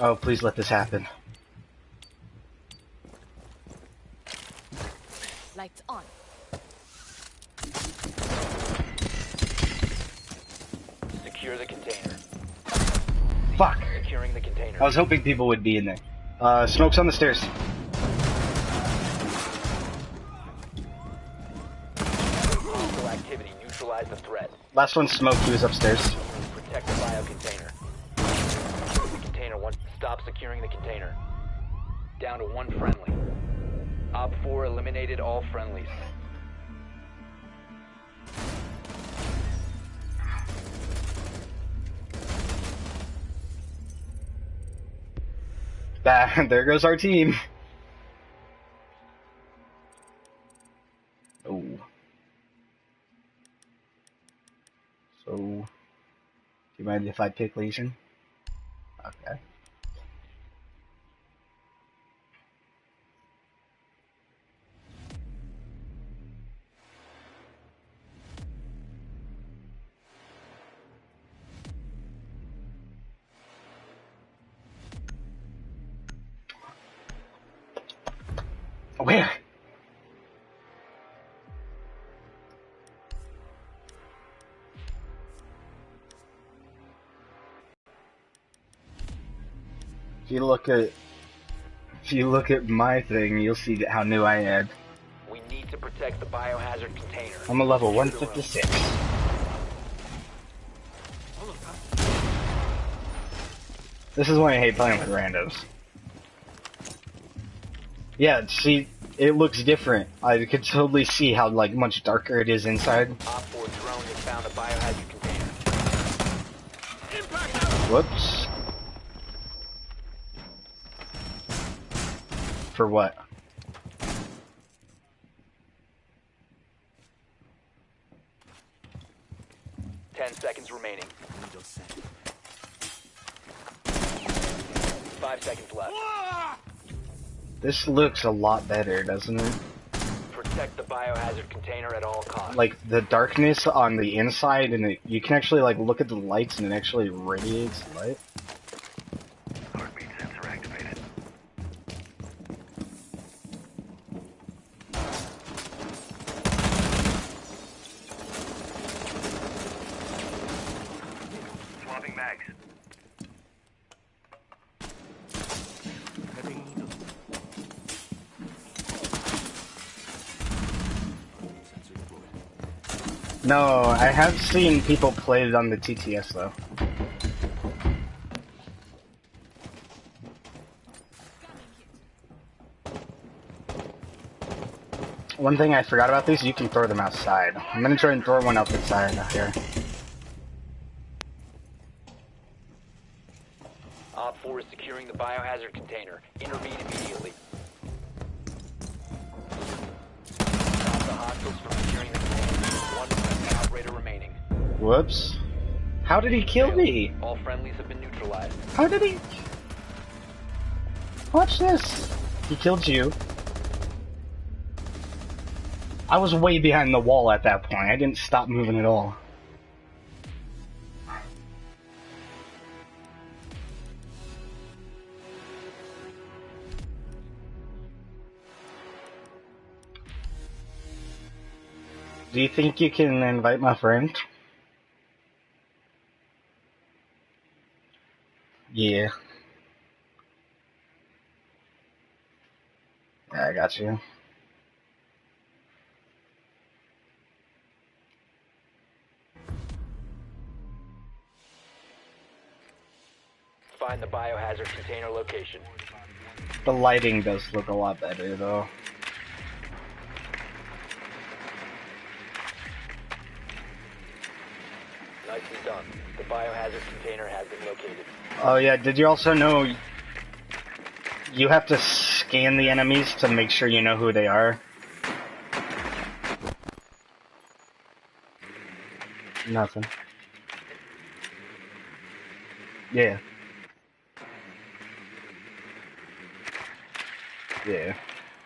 Oh, please let this happen. Lights on. Secure the container. Fuck. Securing the container. I was hoping people would be in there. Smoke's on the stairs. Hostile activity. Neutralize the threat. Last one smoked, he was upstairs. Protect the bio container. The container one. Stop securing the container. Down to one friendly. Op 4 eliminated all friendlies. There goes our team. Oh. So, do you mind if I pick Legion? Okay. Where? If you look at my thing, you'll see how new I am. We need to protect the biohazard container. I'm a level 156. This is why I hate playing with randos. Yeah, see, it looks different. I could totally see how like much darker it is inside. Op 4 drone has found a biohazard container. Whoops. For what? Seconds remaining. 5 seconds left. This looks a lot better, doesn't it? Protect the biohazard container at all costs. Like the darkness on the inside, and you can actually like look at the lights, and it actually radiates light. Heartbeat sensor activated. Swapping mags. Heavy needle. Sensor deployed. No, I have seen people play it on the TTS though. One thing I forgot about these, you can throw them outside. I'm gonna try and throw one outside out here. Op 4 is securing the biohazard container. Intervene immediately. Stop the hostiles from securing the container. One friendly operator remaining. Whoops. How did he kill me? All friendlies have been neutralized. How did he? Watch this. He killed you. I was way behind the wall at that point. I didn't stop moving at all. Do you think you can invite my friend? Yeah. Yeah, I got you. Find the biohazard container location. The lighting does look a lot better, though. Nicely done. The biohazard container has been located. Oh yeah, did you also know you have to scan the enemies to make sure you know who they are? Nothing. Yeah. Yeah.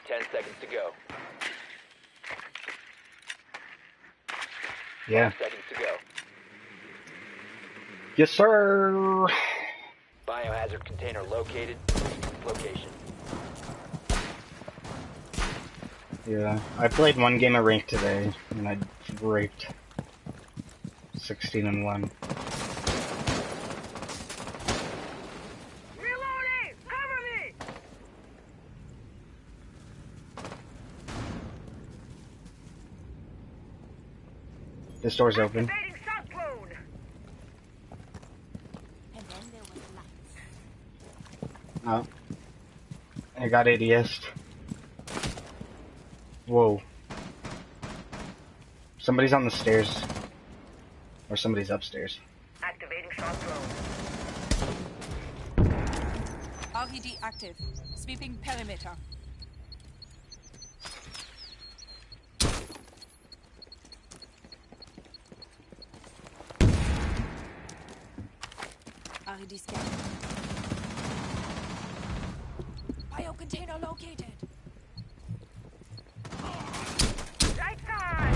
10 seconds to go. Yeah. 5 seconds to go. Yes, sir. Biohazard container located. Location. Yeah, I played one game of rank today, and I raped 16-1. Reloading! Cover me! This door's open. Activating shot clone! And then there was lights. Oh. I got ADS. Whoa. Somebody's on the stairs. Or somebody's upstairs. Activating shot clone. RED active. Sweeping perimeter. RED scan. Biocontainer located. Right side!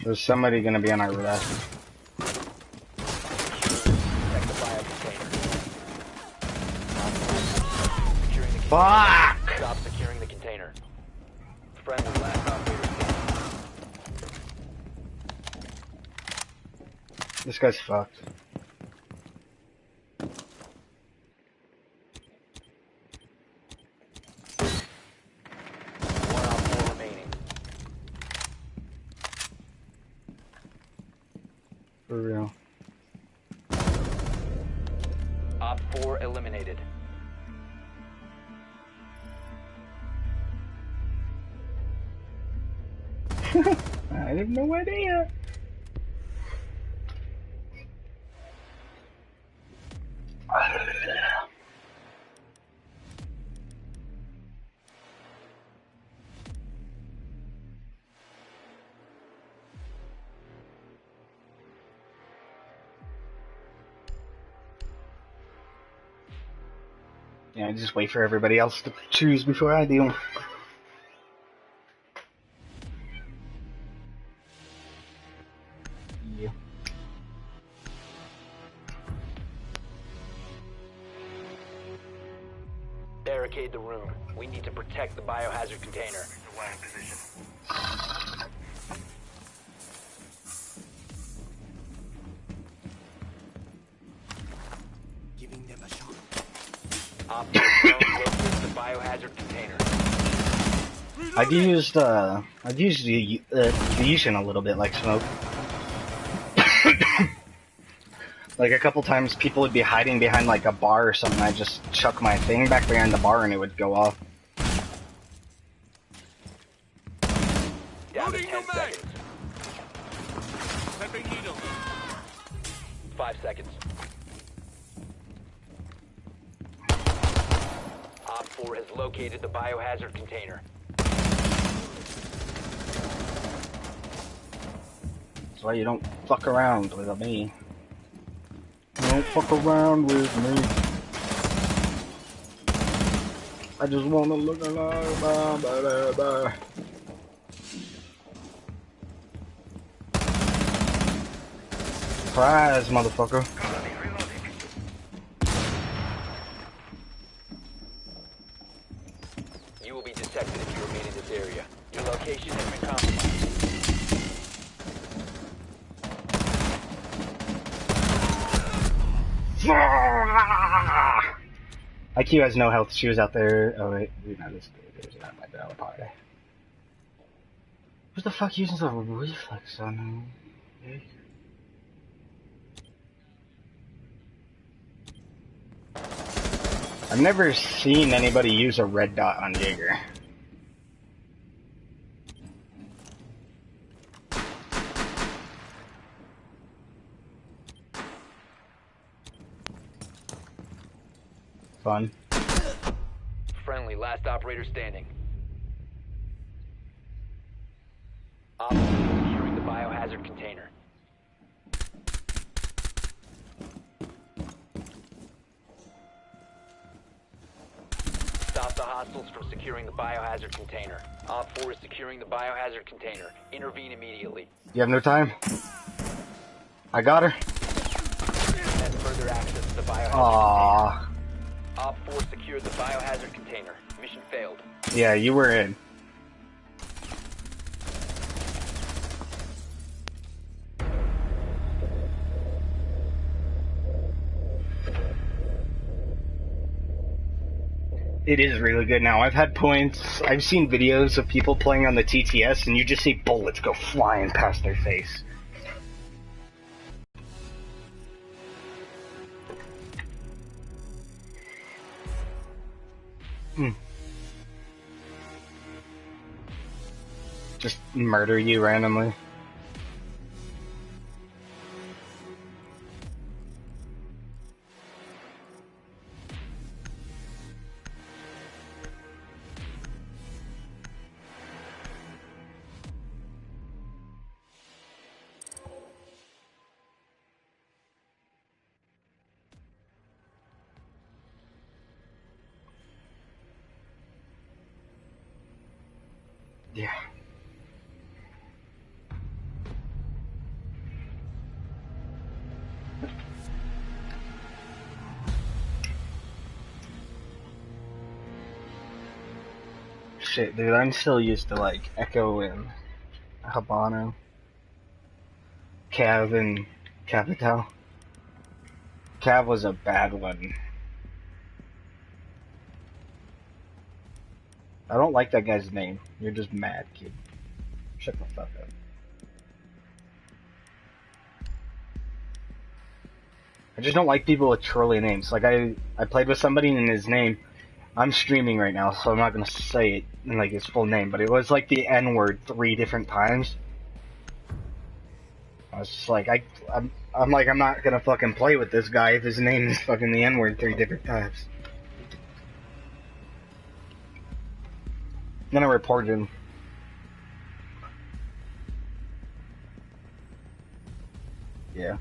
There's somebody gonna be on our left. Protect the bio container. Securing the container. Fuck! Stop securing the container. Friendly last operator standing. This guy's fucked. One op 4 remaining. For real. Op 4 eliminated. I have no idea. Yeah, just wait for everybody else to choose before I do. Yeah. Barricade the room. We need to protect the biohazard container. The wire position. Giving them a shot. Op 4 drone locates the biohazard container. I've used the Legion a little bit like smoke. Like a couple times people would be hiding behind like a bar or something, I'd just chuck my thing back behind the bar and it would go off. Down to Loading 10 new mag. seconds. Pepping needle. 5 seconds. Op 4 has located the biohazard container. That's why you don't fuck around with me. Don't fuck around with me. I just wanna look alive. Surprise, motherfucker. Cover me, reloading. You will be detected if you remain in this area. Your location has been compromised. IQ has no health. She was out there. Oh wait, no, this that might be out of party. What the fuck using the reflex on him? I've never seen anybody use a red dot on Jaeger. Fun. Friendly, last operator standing. Op 4 securing the biohazard container. Stop the hostiles from securing the biohazard container. Op 4 is securing the biohazard container. Intervene immediately. You have no time? I got her. And further access to the biohazard Aww. Op 4 secured the biohazard container. Mission failed. Yeah, you were in. It is really good now. I've had points, I've seen videos of people playing on the TTS and you just see bullets go flying past their face. Just murder you randomly. Yeah. Shit, dude, I'm still used to like Echo and Habano, Cav and Capital. Cav was a bad one. I don't like that guy's name. You're just mad, kid. Shut the fuck up. I just don't like people with trolly names. Like I played with somebody and his name. I'm streaming right now, so I'm not gonna say it in like his full name, but it was like the N-word 3 different times. I was just like, I'm like, I'm not gonna fucking play with this guy if his name is fucking the N-word 3 different times. Then I reported him. Yeah.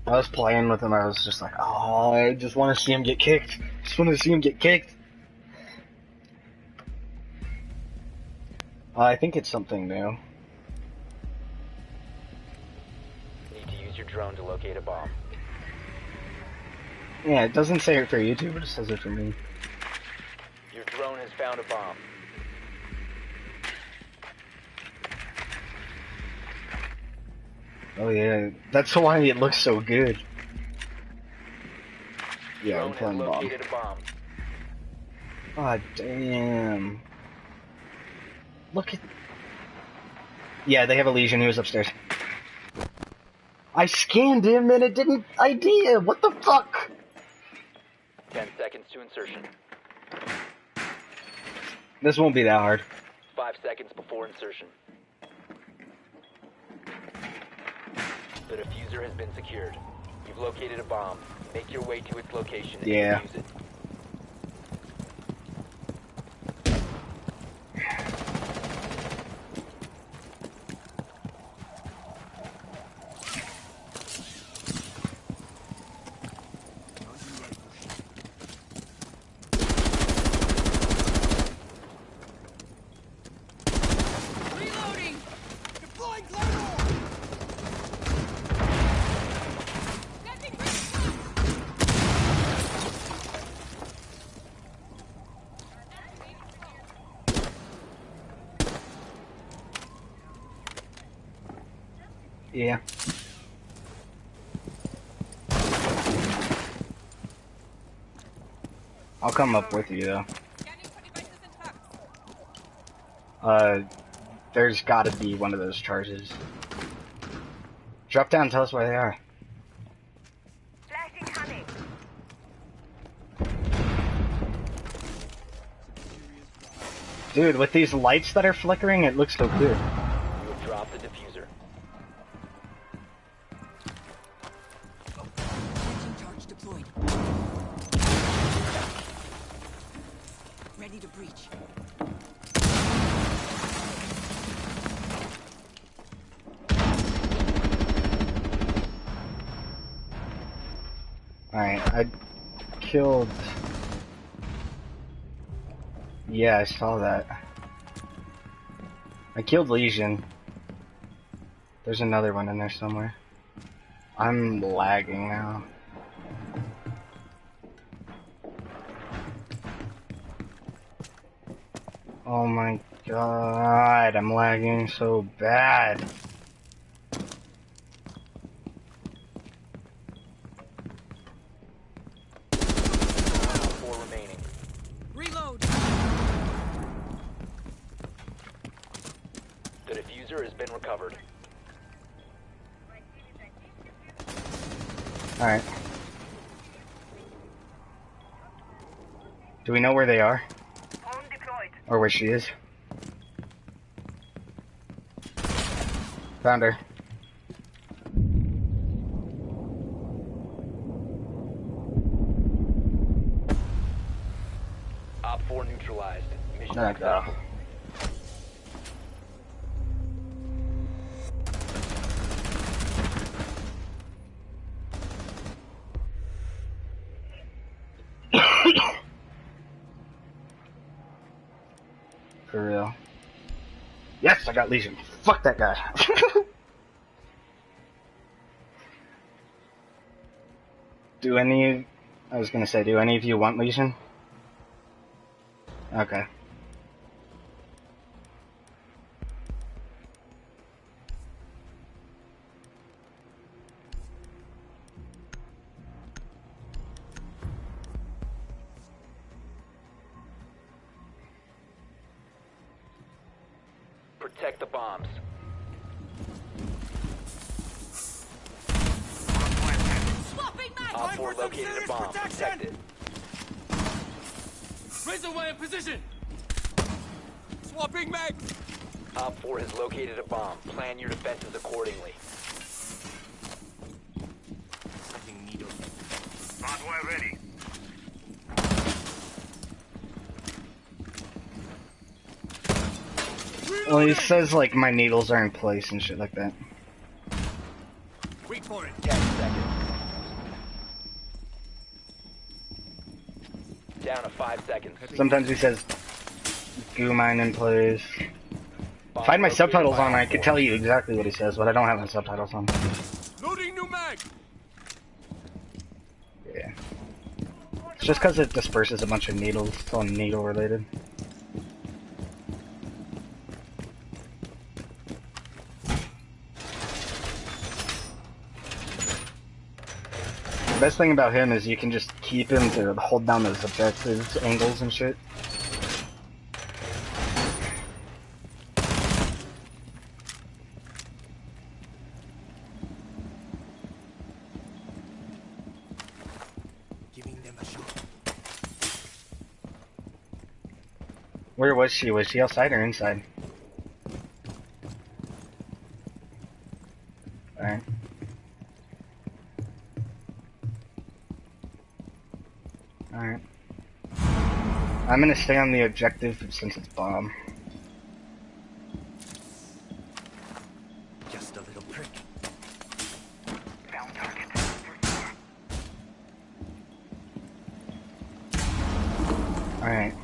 I was playing with him, I was just like, oh, I just want to see him get kicked. Just want to see him get kicked. I think it's something new. Need to use your drone to locate a bomb. Yeah, it doesn't say it for YouTube, but it says it for me. Your drone has found a bomb. Oh yeah, that's why it looks so good. Yeah, I'm Drone has playing bomb. located a bomb. God damn. Look at... Yeah, they have a Legion, he was upstairs. I scanned him and it didn't ID him, what the fuck? 10 seconds to insertion. This won't be that hard. 5 seconds before insertion. The diffuser has been secured. You've located a bomb. Make your way to its location and Yeah. defuse it. Yeah. I'll come up with you though. There's gotta be one of those charges. Drop down and tell us where they are. Flashing coming. Dude, with these lights that are flickering, it looks so good. You have dropped the diffuser. Engine charge deployed. Ready to breach. Alright, I killed... Yeah, I saw that. I killed Legion. There's another one in there somewhere. I'm lagging now. Oh my god, I'm lagging so bad. Four remaining. Reload. The diffuser has been recovered. Alright. Do we know where they are? Home deployed. Or where she is? Found her. Op 4 neutralized. Mission There we go. successful. For real. Yes, I got Legion. Fuck that guy. Do any of you want Legion? Okay. Protect the bombs. Swapping mag! Op 4 located a bomb. Protect it. Razor wire position! Swapping mag! Op 4 has located a bomb. Plan your defenses accordingly. Sending needles. Hardware ready. Well, he says like my needles are in place and shit like that. Wait for it. 10 seconds. Down to 5 seconds. Sometimes he says goo mine in place. Bomb If I had my located subtitles by on, I Op could 4. tell you exactly what he says, but I don't have my subtitles on. Loading new mag! Yeah. It's just because it disperses a bunch of needles. It's all needle related. The best thing about him is you can just keep him to hold down those objectives, angles and shit. Giving them a shot. Where was she? Was she outside or inside? Alright. Alright. I'm gonna stay on the objective since it's bomb. Just a little prick. Found target. Alright.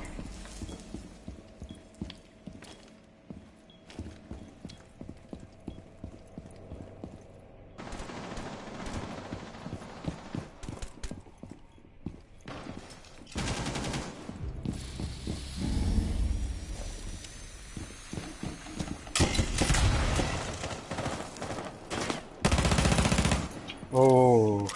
Oh.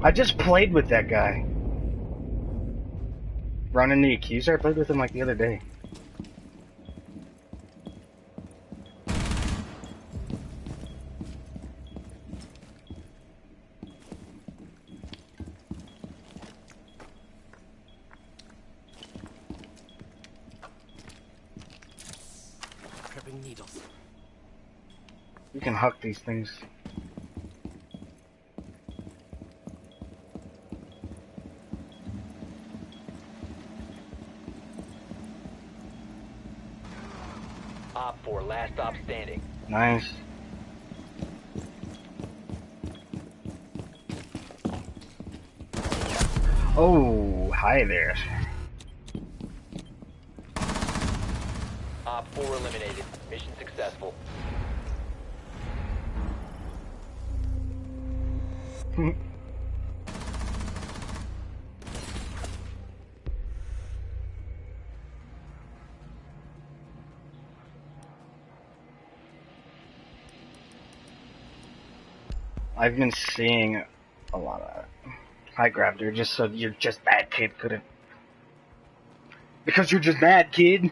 I just played with that guy. Running the accuser, I played with him like the other day. Prepping needles. You can huck these things. Op 4, last stop standing. Nice. Oh, hi there. Op 4 eliminated. Mission successful. I've been seeing a lot of that. I grabbed her just so you're just bad kid couldn't. Because you're just bad kid.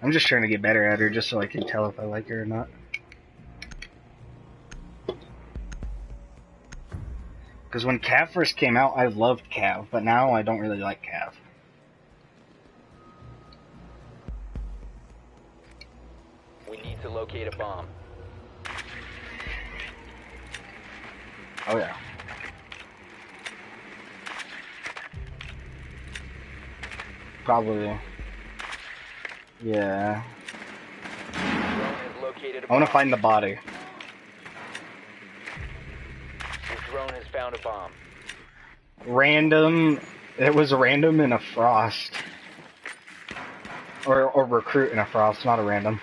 I'm just trying to get better at her just so I can tell if I like her or not. Because when Cav first came out, I loved Cav, but now I don't really like Cav. We need to locate a bomb. Oh yeah. Probably. Yeah. Drone has located a I bomb. want to find the body. The drone has found a bomb. Random. It was random in a frost. Or recruit in a frost, not a random.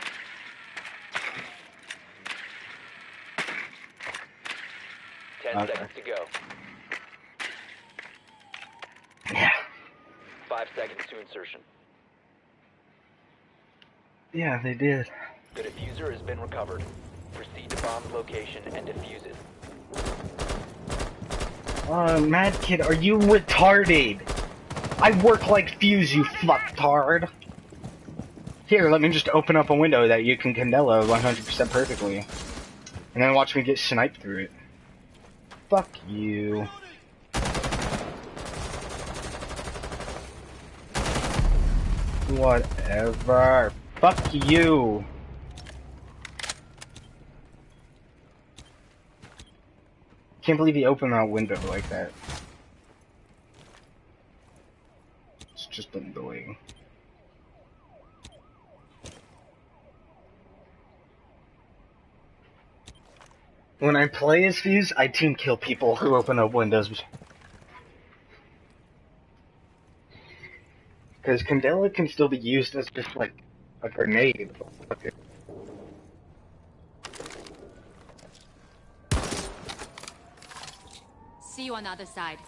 Ten Okay. seconds to go. Yeah. 5 seconds to insertion. Yeah, they did. The diffuser has been recovered. Proceed to bomb's location and defuse it. Mad Kid, are you retarded? I work like Fuse, you fucktard. Here, let me just open up a window that you can Candela 100% perfectly. And then watch me get sniped through it. Fuck you. Whatever. Fuck you. Can't believe he opened that window like that. It's just annoying. When I play as Fuse, I team kill people who open up windows. Because Candela can still be used as just like a grenade. Okay. See you on the other side.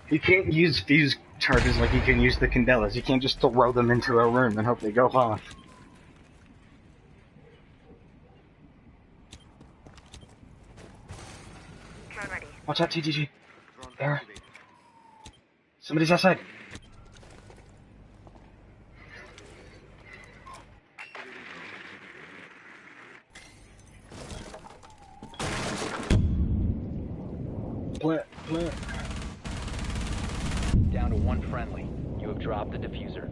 You can't use Fuse charges like you can use the Candelas. You can't just throw them into a room and hope they go off. Drone ready. Watch out, TGG. There. Somebody's outside. Plant. Down to one friendly. You have dropped the diffuser.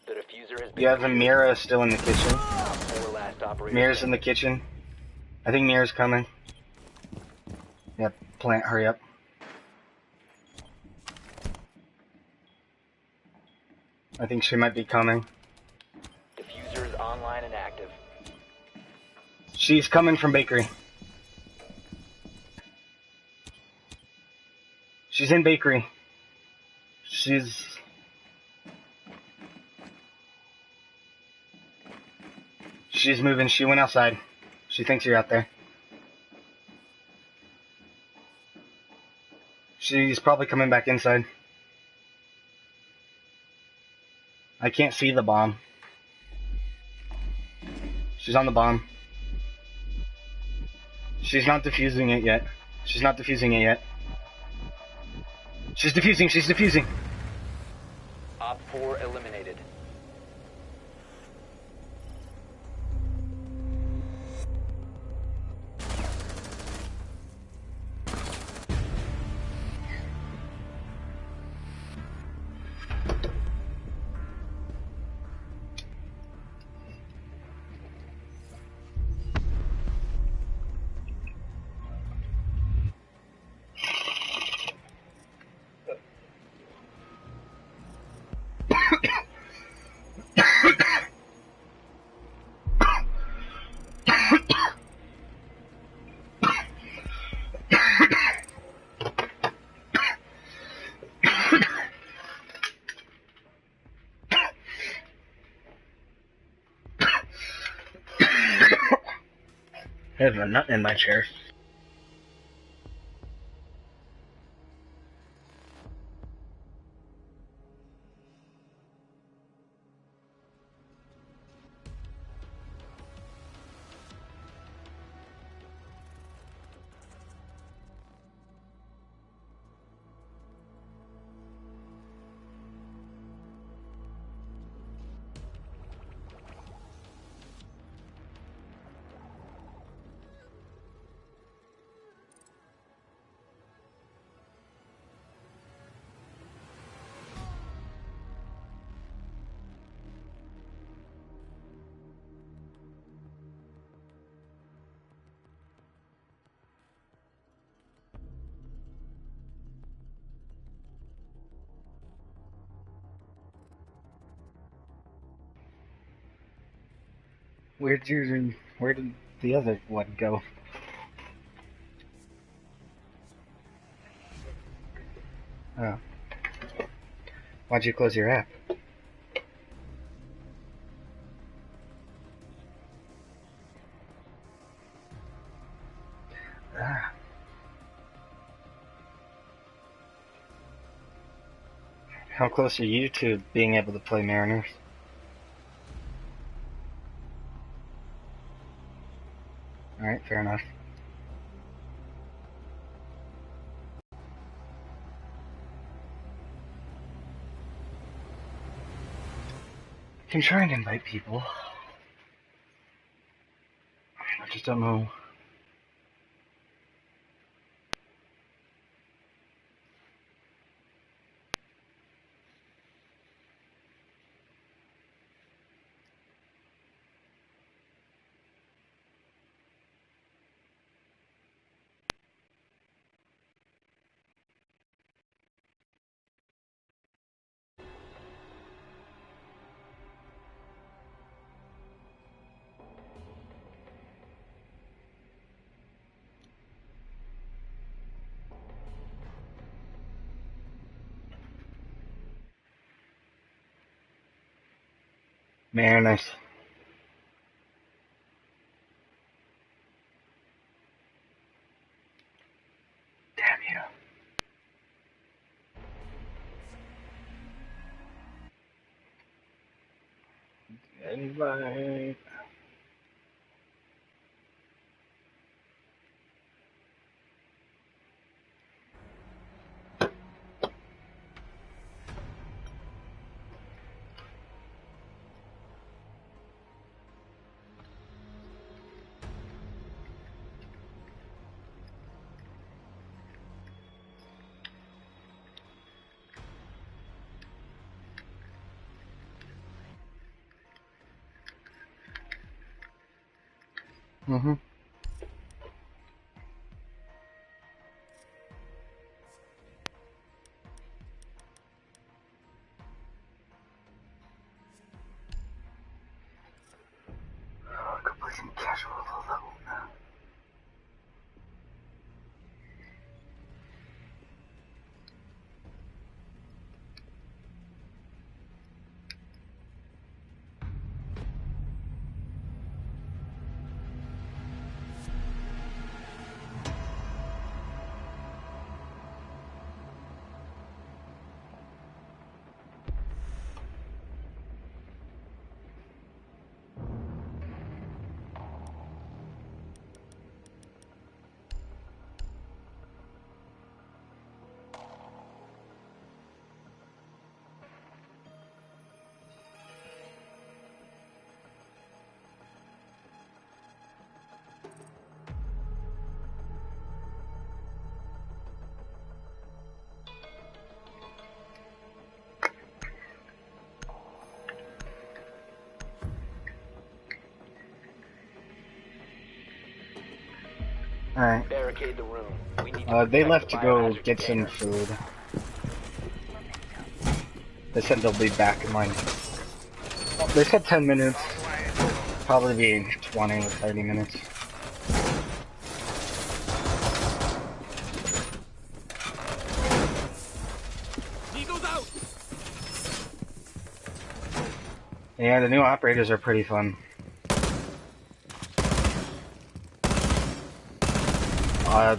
The diffuser has been You have a Mira still in the kitchen. Four last operators. Mira's in the kitchen. I think Mira's coming. Yep, plant, hurry up. I think she might be coming. Diffuser is online and active. She's coming from bakery. She's in bakery. She's moving. She went outside. She thinks you're out there. She's probably coming back inside. I can't see the bomb. She's on the bomb. She's not defusing it yet. She's not defusing it yet. She's defusing. She's defusing. Op 4 eliminated. I have a nut in my chair. Where did the other one go? Oh. Why'd you close your app? Ah. How close are you to being able to play Mariners? Alright, fair enough. I can try and invite people. I just don't know. Mariners. Damn you. Invite. Mm-hmm. Oh, go play some casual alone. Alright. Barricade the room. We need to They protect left the to go biohazard get some container. food. They said they'll be back in like... They said 10 minutes. Probably be 20 or 30 minutes. Eagles out! Yeah, the new operators are pretty fun.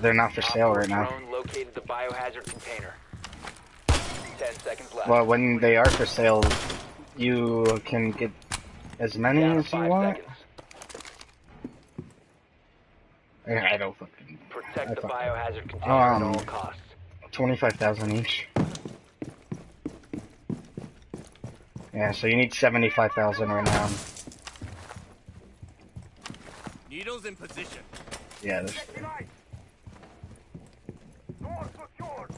They're not for Op sale 4 right now. drone located the biohazard container. 10 seconds left. Well, when they are for sale, you can get as many Down to as you 5 want. seconds. Yeah, I don't fucking. Protect I the fucking biohazard container at all 'em. costs. 25,000 each. Yeah, so you need 75,000 right now. Needles in position. Yeah, there's. Light. Door secured.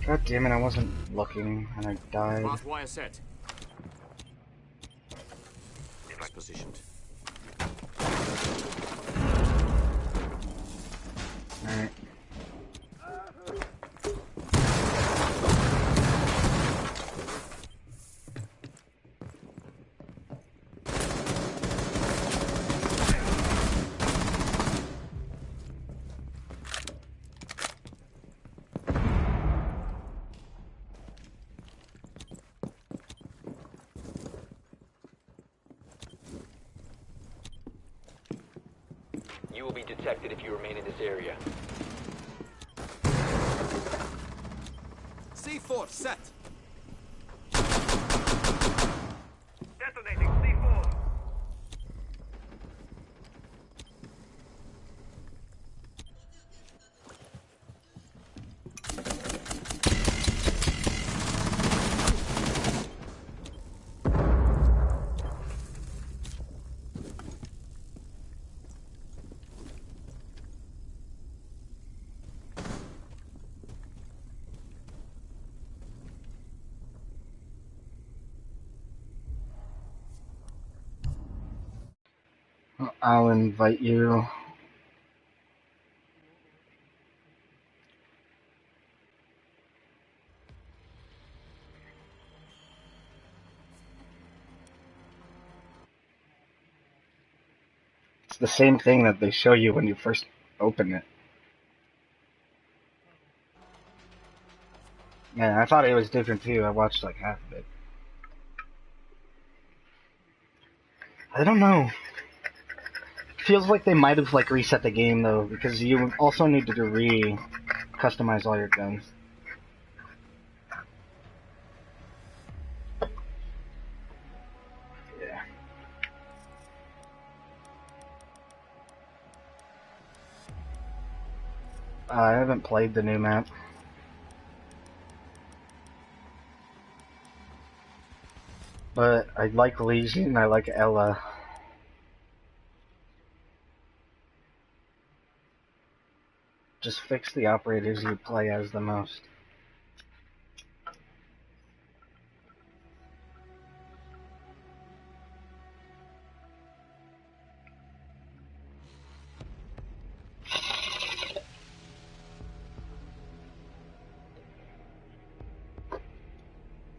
God damn it, I wasn't looking and I died. Path wire set. Device positioned. Alright. You will be detected if you remain in this area. C4 set. Detonating C4. I'll invite you. It's the same thing that they show you when you first open it. Man, I thought it was different too. I watched like half of it. I don't know. Feels like they might have like reset the game though, because you also need to customize all your guns. Yeah. I haven't played the new map. But I like Legion, I like Ella. Just fix the operators you play as the most.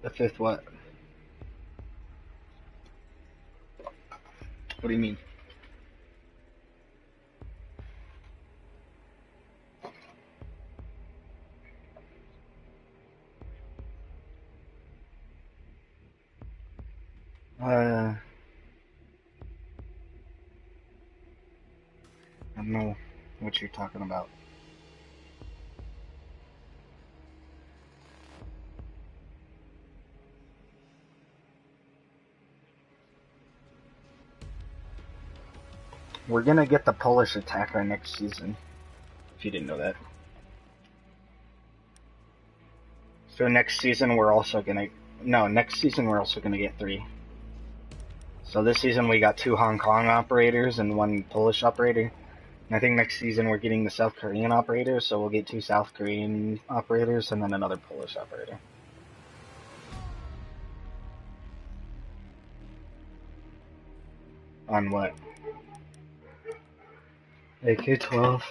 The fifth what? What do you mean? I don't know what you're talking about. We're gonna get the Polish attacker next season. If you didn't know that. So next season we're also gonna... No, next season we're also gonna get 3. So this season we got 2 Hong Kong operators and 1 Polish operator. And I think next season we're getting the South Korean operator, so we'll get 2 South Korean operators and then another Polish operator. On what? AK-12.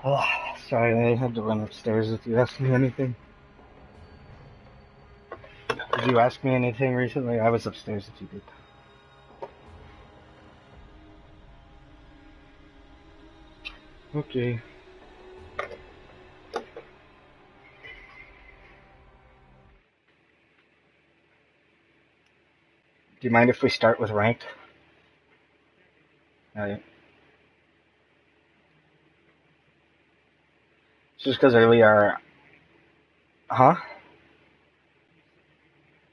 Oh, sorry, I had to run upstairs if you asked me anything. Did you ask me anything recently? I was upstairs if you did. Okay. Do you mind if we start with ranked? Alright. Just because earlier... Huh?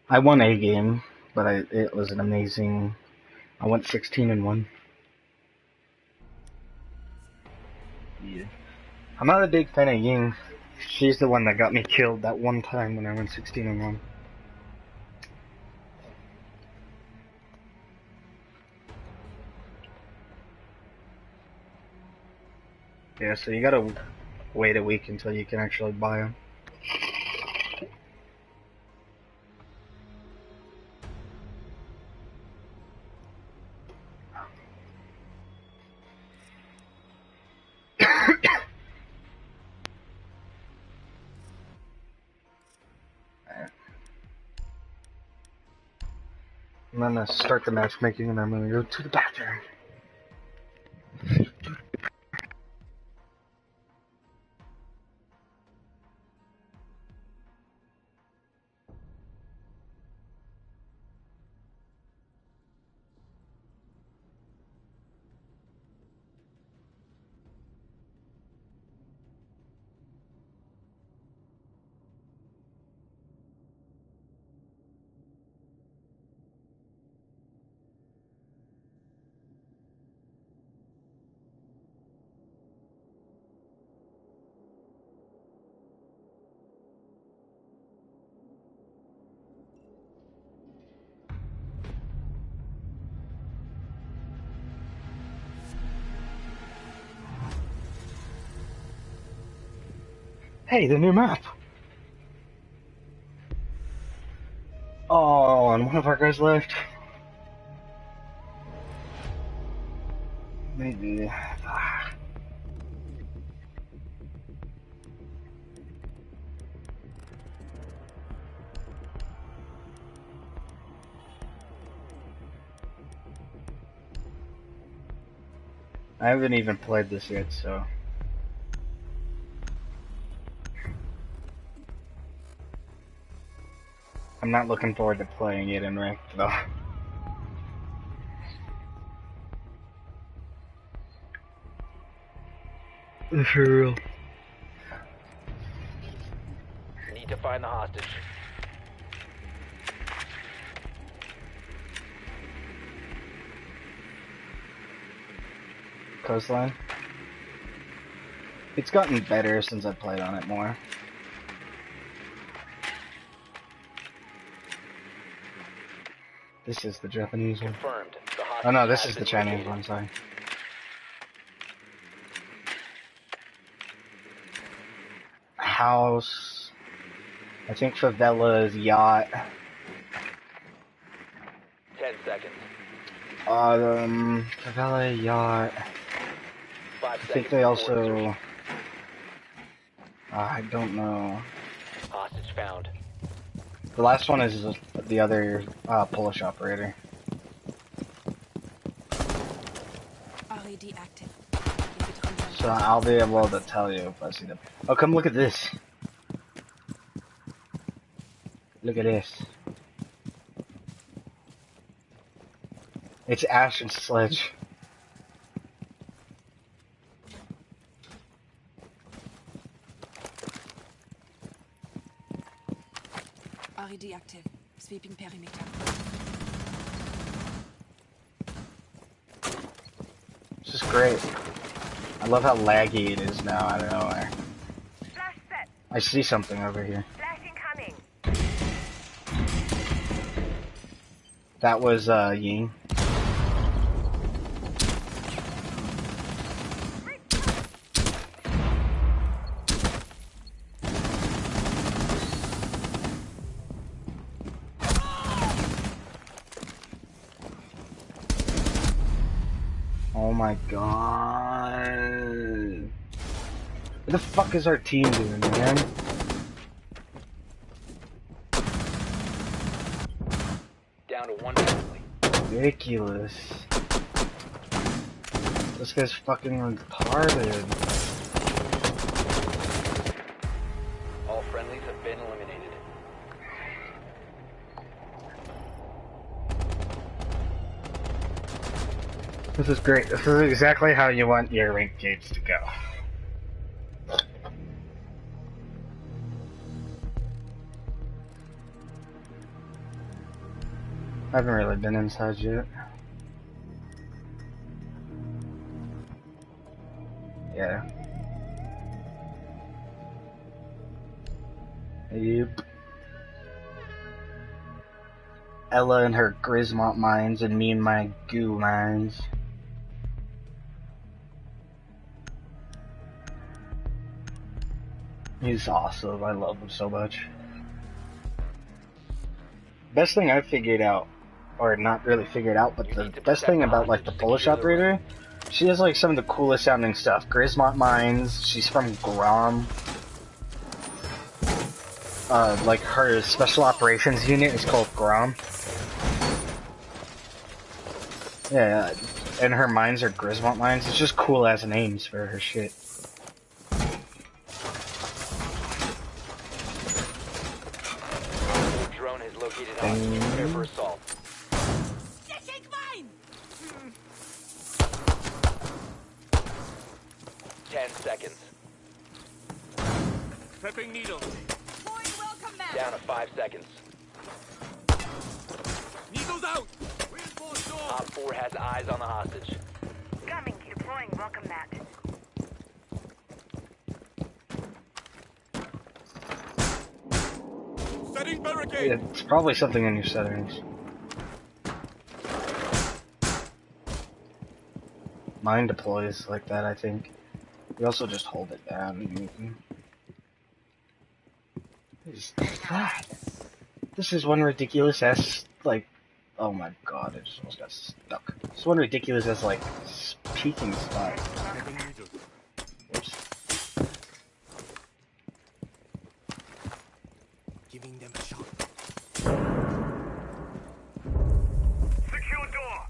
I won a game, but it was an amazing... I went 16-1. Yeah. I'm not a big fan of Ying. She's the one that got me killed that one time when I went 16-1. Yeah, so you gotta wait a week until you can actually buy them. I'm gonna start the matchmaking and I'm gonna go to the bathroom. Hey, the new map! Oh, and one of our guys left. Maybe. I haven't even played this yet, so... I'm not looking forward to playing it in ranked, though. For real. Need to find the hostage. Coastline. It's gotten better since I played on it more. This is the Japanese one. Confirmed. The hostage Oh no, this has is the been Chinese located. one, sorry. House. I think Favela's yacht. 10 seconds. Favela yacht. 5 I seconds. think they before also... insertion. I don't know. Hostage found. The last one is the other Polish operator. Already active. So I'll be able to tell you if I see them. Oh, come look at this. Look at this. It's Ash and Sledge. Already active. Sweeping perimeter. This is great. I love how laggy it is now. I don't know why. Flash set. I see something over here. Flash incoming. That was Ying. Oh my god. the fuck is our team doing, man? Down to one friendly. Ridiculous. This guy's fucking retarded. All friendlies have been eliminated. This is great. This is exactly how you want your ranked games to go. I haven't really been inside yet. Yeah. Yep. Ella and her Grismont mines, and me and my goo mines. He's awesome. I love him so much. Best thing I've figured out, or not really figured out, but the best thing about like the Polish operator, she has like some of the coolest sounding stuff. Grismont mines. She's from Grom. Like her special operations unit is called Grom. Yeah, and her mines are Grismont mines. It's just cool ass names for her shit. Drone has located hostage. Prepare for assault. Take mine! 10 seconds. Prepping needles. Deploying welcome mat. Down to 5 seconds. Needles out. Reinforced door. Op 4 has eyes on the hostage. Coming. Deploying welcome mat. Setting barricade. It's probably something in your settings. Mine deploys like that, I think. You also just hold it down and you can... What is that? This is one ridiculous ass, like... Oh my god, I just almost got stuck. This one ridiculous ass, like, peeking spot. Prepping needles. Oops. Giving them a shot. Secure door.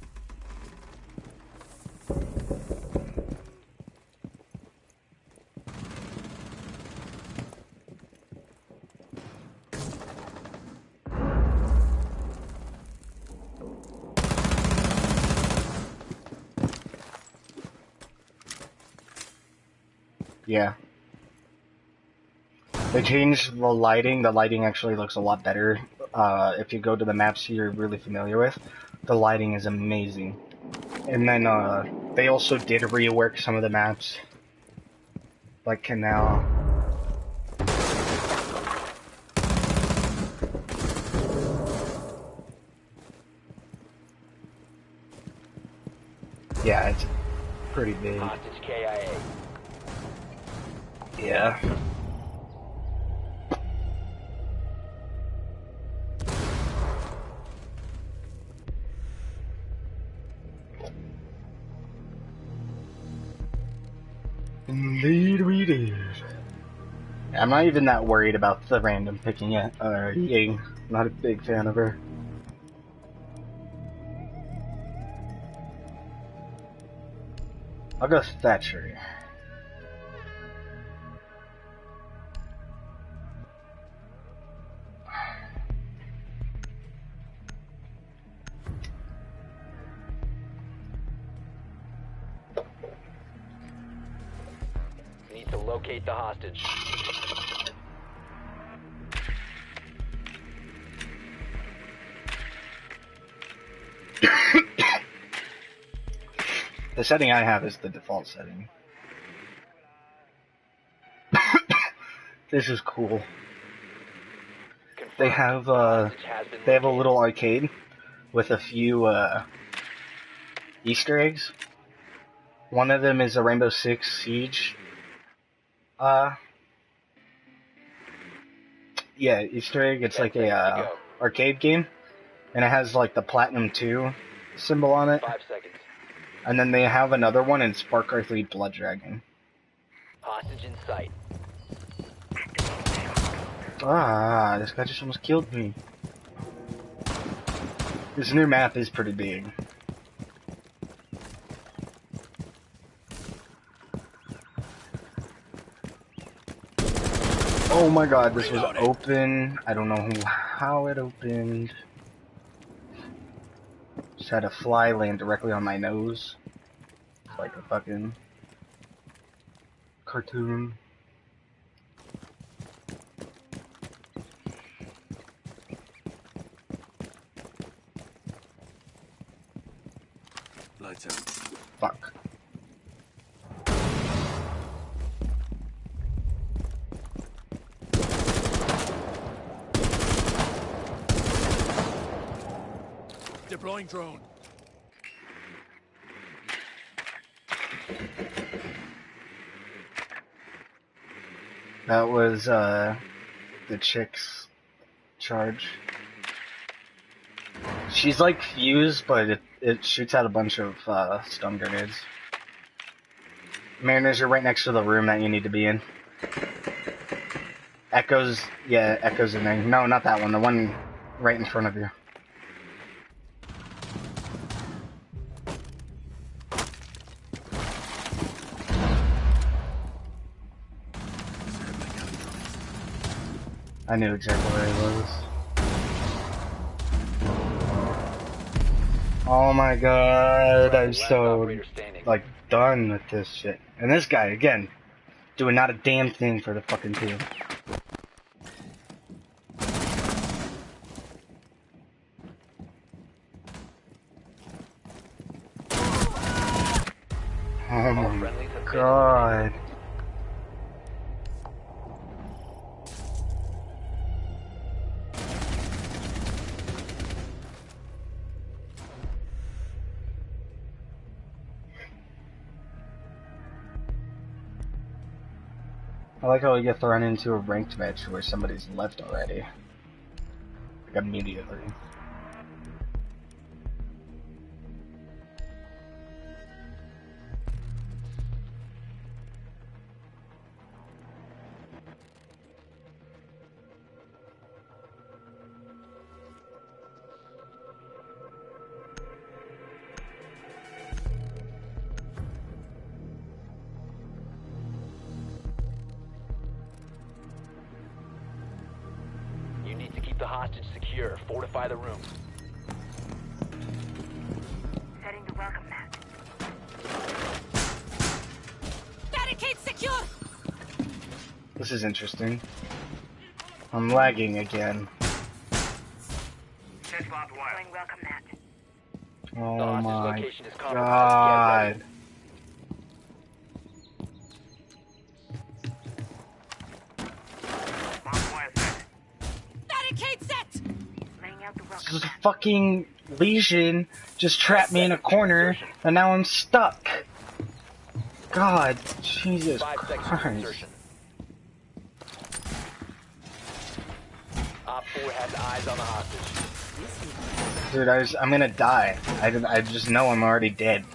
Yeah. They changed the lighting. The lighting actually looks a lot better. If you go to the maps you're really familiar with, the lighting is amazing. And then they also did rework some of the maps, like Canal. Yeah, it's pretty big. Hostage KIA. Yeah. Indeed we did. I'm not even that worried about the random picking yet. Ying. Not a big fan of her. I'll go Thatcher. Need to locate the hostage. The setting I have is the default setting. This is cool. Confirmed. They have Hostage has been they have a located. little arcade with a few Easter eggs. One of them is a Rainbow Six Siege. Yeah, Easter egg. It's 10 like seconds to a go. arcade game, and it has like the Platinum 2 symbol on it. 5 seconds. And then they have another one in Spark Earth Lead Blood Dragon. Hostage in sight. Ah, this guy just almost killed me. This new map is pretty big. Oh my god, this was open. I don't know how it opened. Just had a fly land directly on my nose. It's like a fucking cartoon. Lights out. Fuck. Deploying drone. That was the chick's charge. She's like fused, but it shoots out a bunch of stun grenades. Mariners, you're right next to the room that you need to be in. Echo's, yeah, Echo's in there. No, not that one. The one right in front of you. I knew exactly where he was. Oh my god, I'm Last so, operator standing. like, done with this shit. And this guy, again, doing not a damn thing for the fucking team. Oh All my friendlies have been god. I like how we get thrown into a ranked match where somebody's left already. Like immediately. You need to keep the hostage secure. Fortify the room. Setting the welcome mat. Barricade secure! This is interesting. I'm lagging again. Set barbed wire. Deploying welcome mat. The Oh hostage my location is compromised. Get ready. god. Barbed wire set. Barricade set! Laying out the welcome This mat. fucking Legion just trapped me in a corner and now I'm stuck. God, Jesus 5 seconds to Christ. insertion. Op 4 has eyes on the hostage. Dude, I'm gonna die. I just know I'm already dead.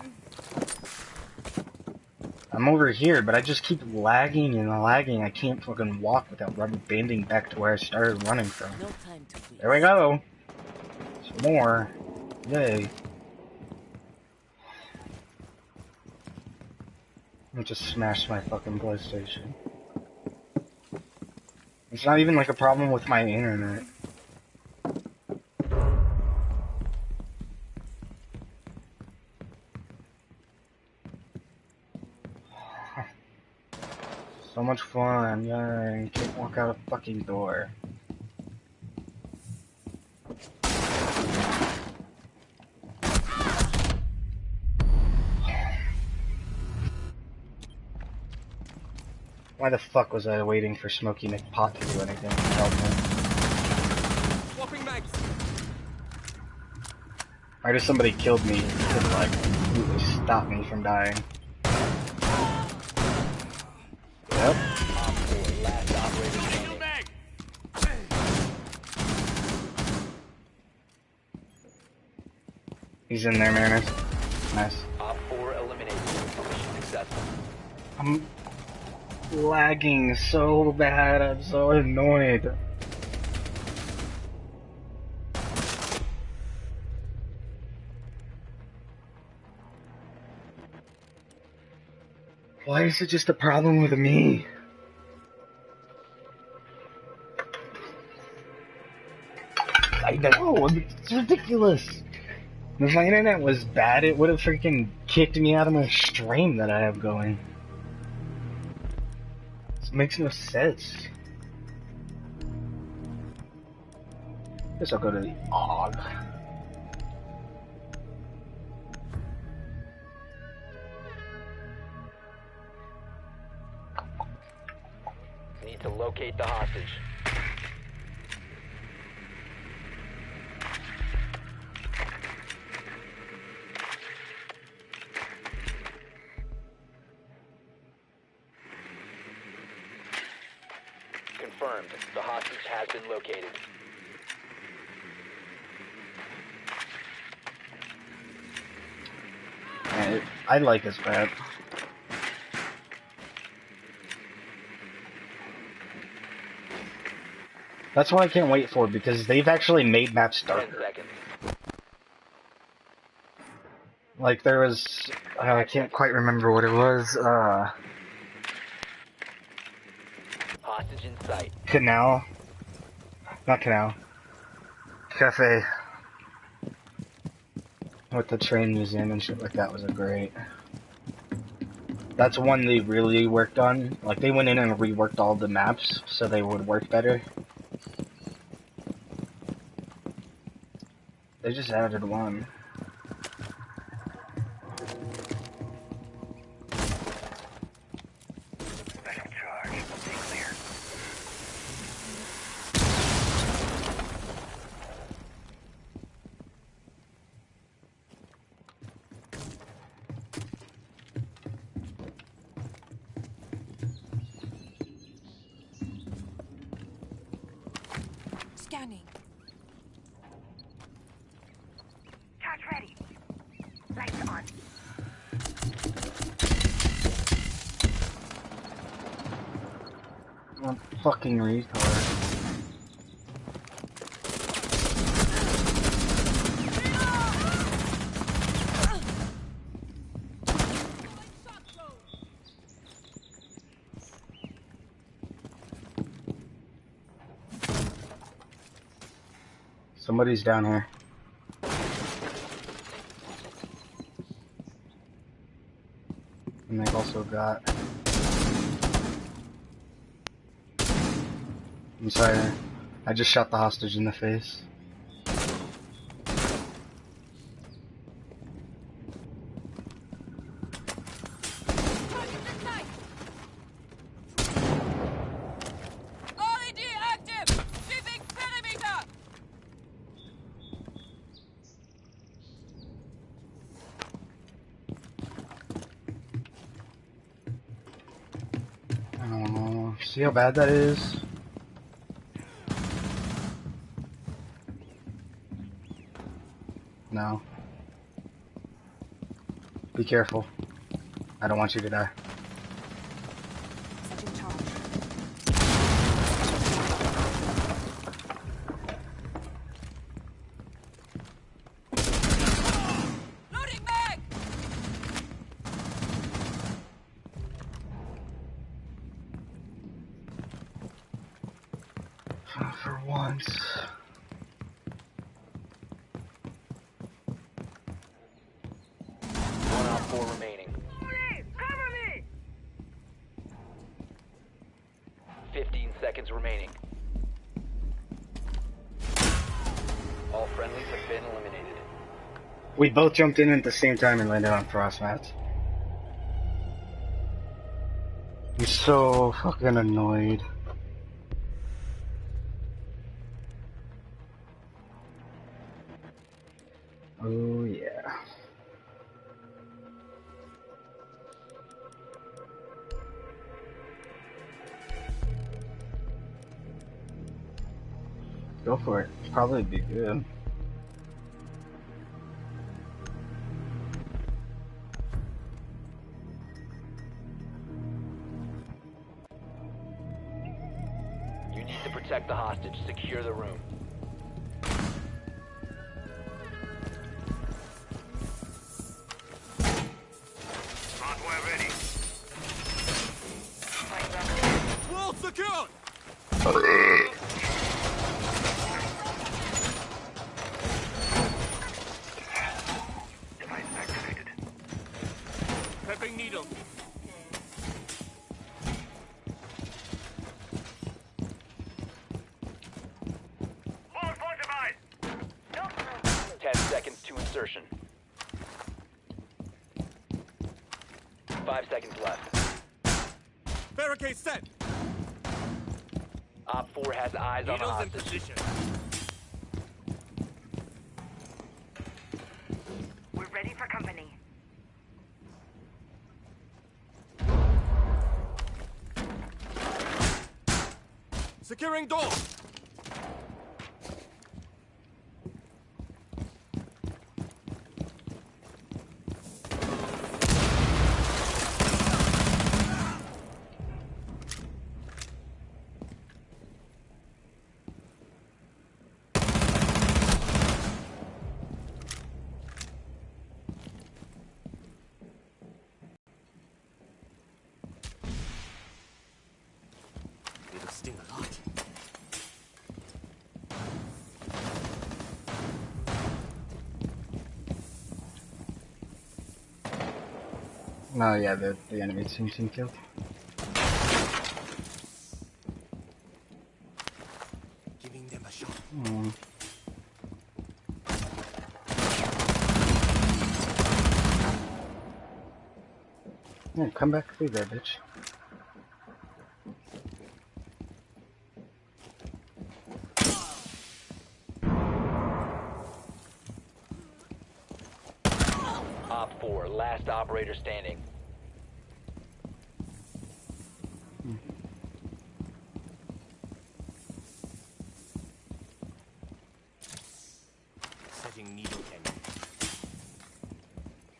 I'm over here, but I just keep lagging and lagging. I can't fucking walk without rubber banding back to where I started running from. No time to waste. There we go. Some more. Yay. I just smashed my fucking PlayStation. It's not even like a problem with my internet. So much fun, yay. Can't walk out a fucking door. Why the fuck was I waiting for Smokey McPot to do anything to help me? Swapping mags. Why does somebody killed me to like completely stop me from dying? Yep. Op 4, last operator standing. Mag. He's in there, man. Nice. Op 4 eliminated. Mission successful. lagging so bad. I'm so annoyed. Why is it just a problem with me? I know, it's ridiculous. If my internet was bad, it would have freaking kicked me out of my stream that I have going. This makes no sense. Guess I'll go to the AUG. Need to locate the hostage. Confirmed. The hostage has been located. I like this map. That's what I can't wait for, because they've actually made maps 10 darker. seconds. Like there was, I can't quite remember what it was, Hostage in sight. Canal. Not Canal. Cafe. With the train museum and shit like that was a great. That's one they really worked on. Like they went in and reworked all the maps so they would work better. They just added one. Special charge. Stay clear. Scanning. Charge ready. Lights on. What fucking retard. Somebody's down here. And they've also got... I'm sorry, I just shot the hostage in the face. LED active! Sweeping perimeter! I don't know. See how bad that is? No. Be careful. I don't want you to die. Setting charge. Loading mag! For once. One op 4 remaining. Cover me! 15 seconds remaining. All friendlies have been eliminated. We both jumped in at the same time and landed on frost mats. I'm so fucking annoyed. Oh yeah. Go for it. Probably be good. need to protect the hostage. Secure the room. Hardware ready. Wall secured! Device activated. Pepping needle. Wall fortified. 10 seconds to insertion. 5 seconds left. Barricade set. Op 4 has eyes on the Needles in hostage. position. We're ready for company. Securing door. It'll sting a lot. No, yeah, the enemy team killed. Giving them a shot. Mm. Yeah, come back through there, bitch. Op 4, last operator standing. Setting needle cannon.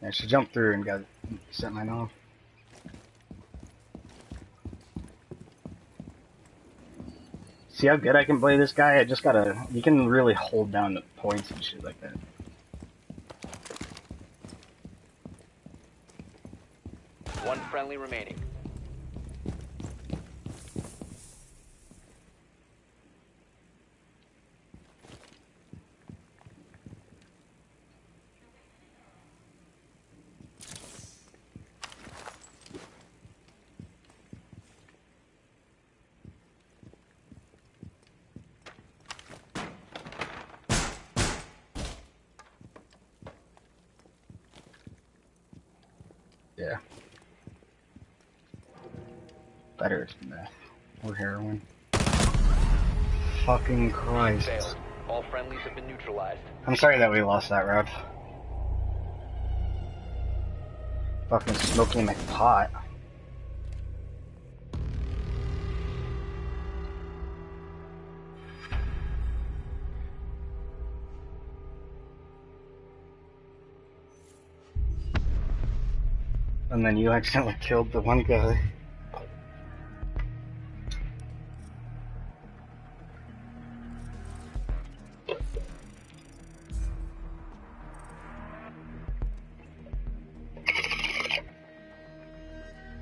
Yeah, she jumped through and got set mine off. See how good I can play this guy? I just gotta... You can really hold down the points and shit like that. One friendly remaining. Yeah. Better is meth. Or heroin. Fucking Christ. Failed. All friendlies have been neutralized. I'm sorry that we lost that round. Fucking smoking my pot. And then you accidentally killed the one guy.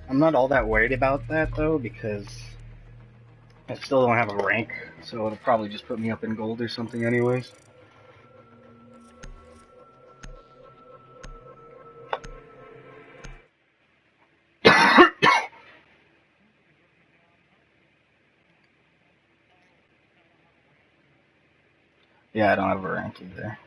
I'm not all that worried about that though, because I still don't have a rank, so it'll probably just put me up in gold or something anyways. Yeah, I don't have a rank either.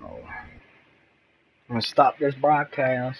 Oh. I'm gonna stop this broadcast.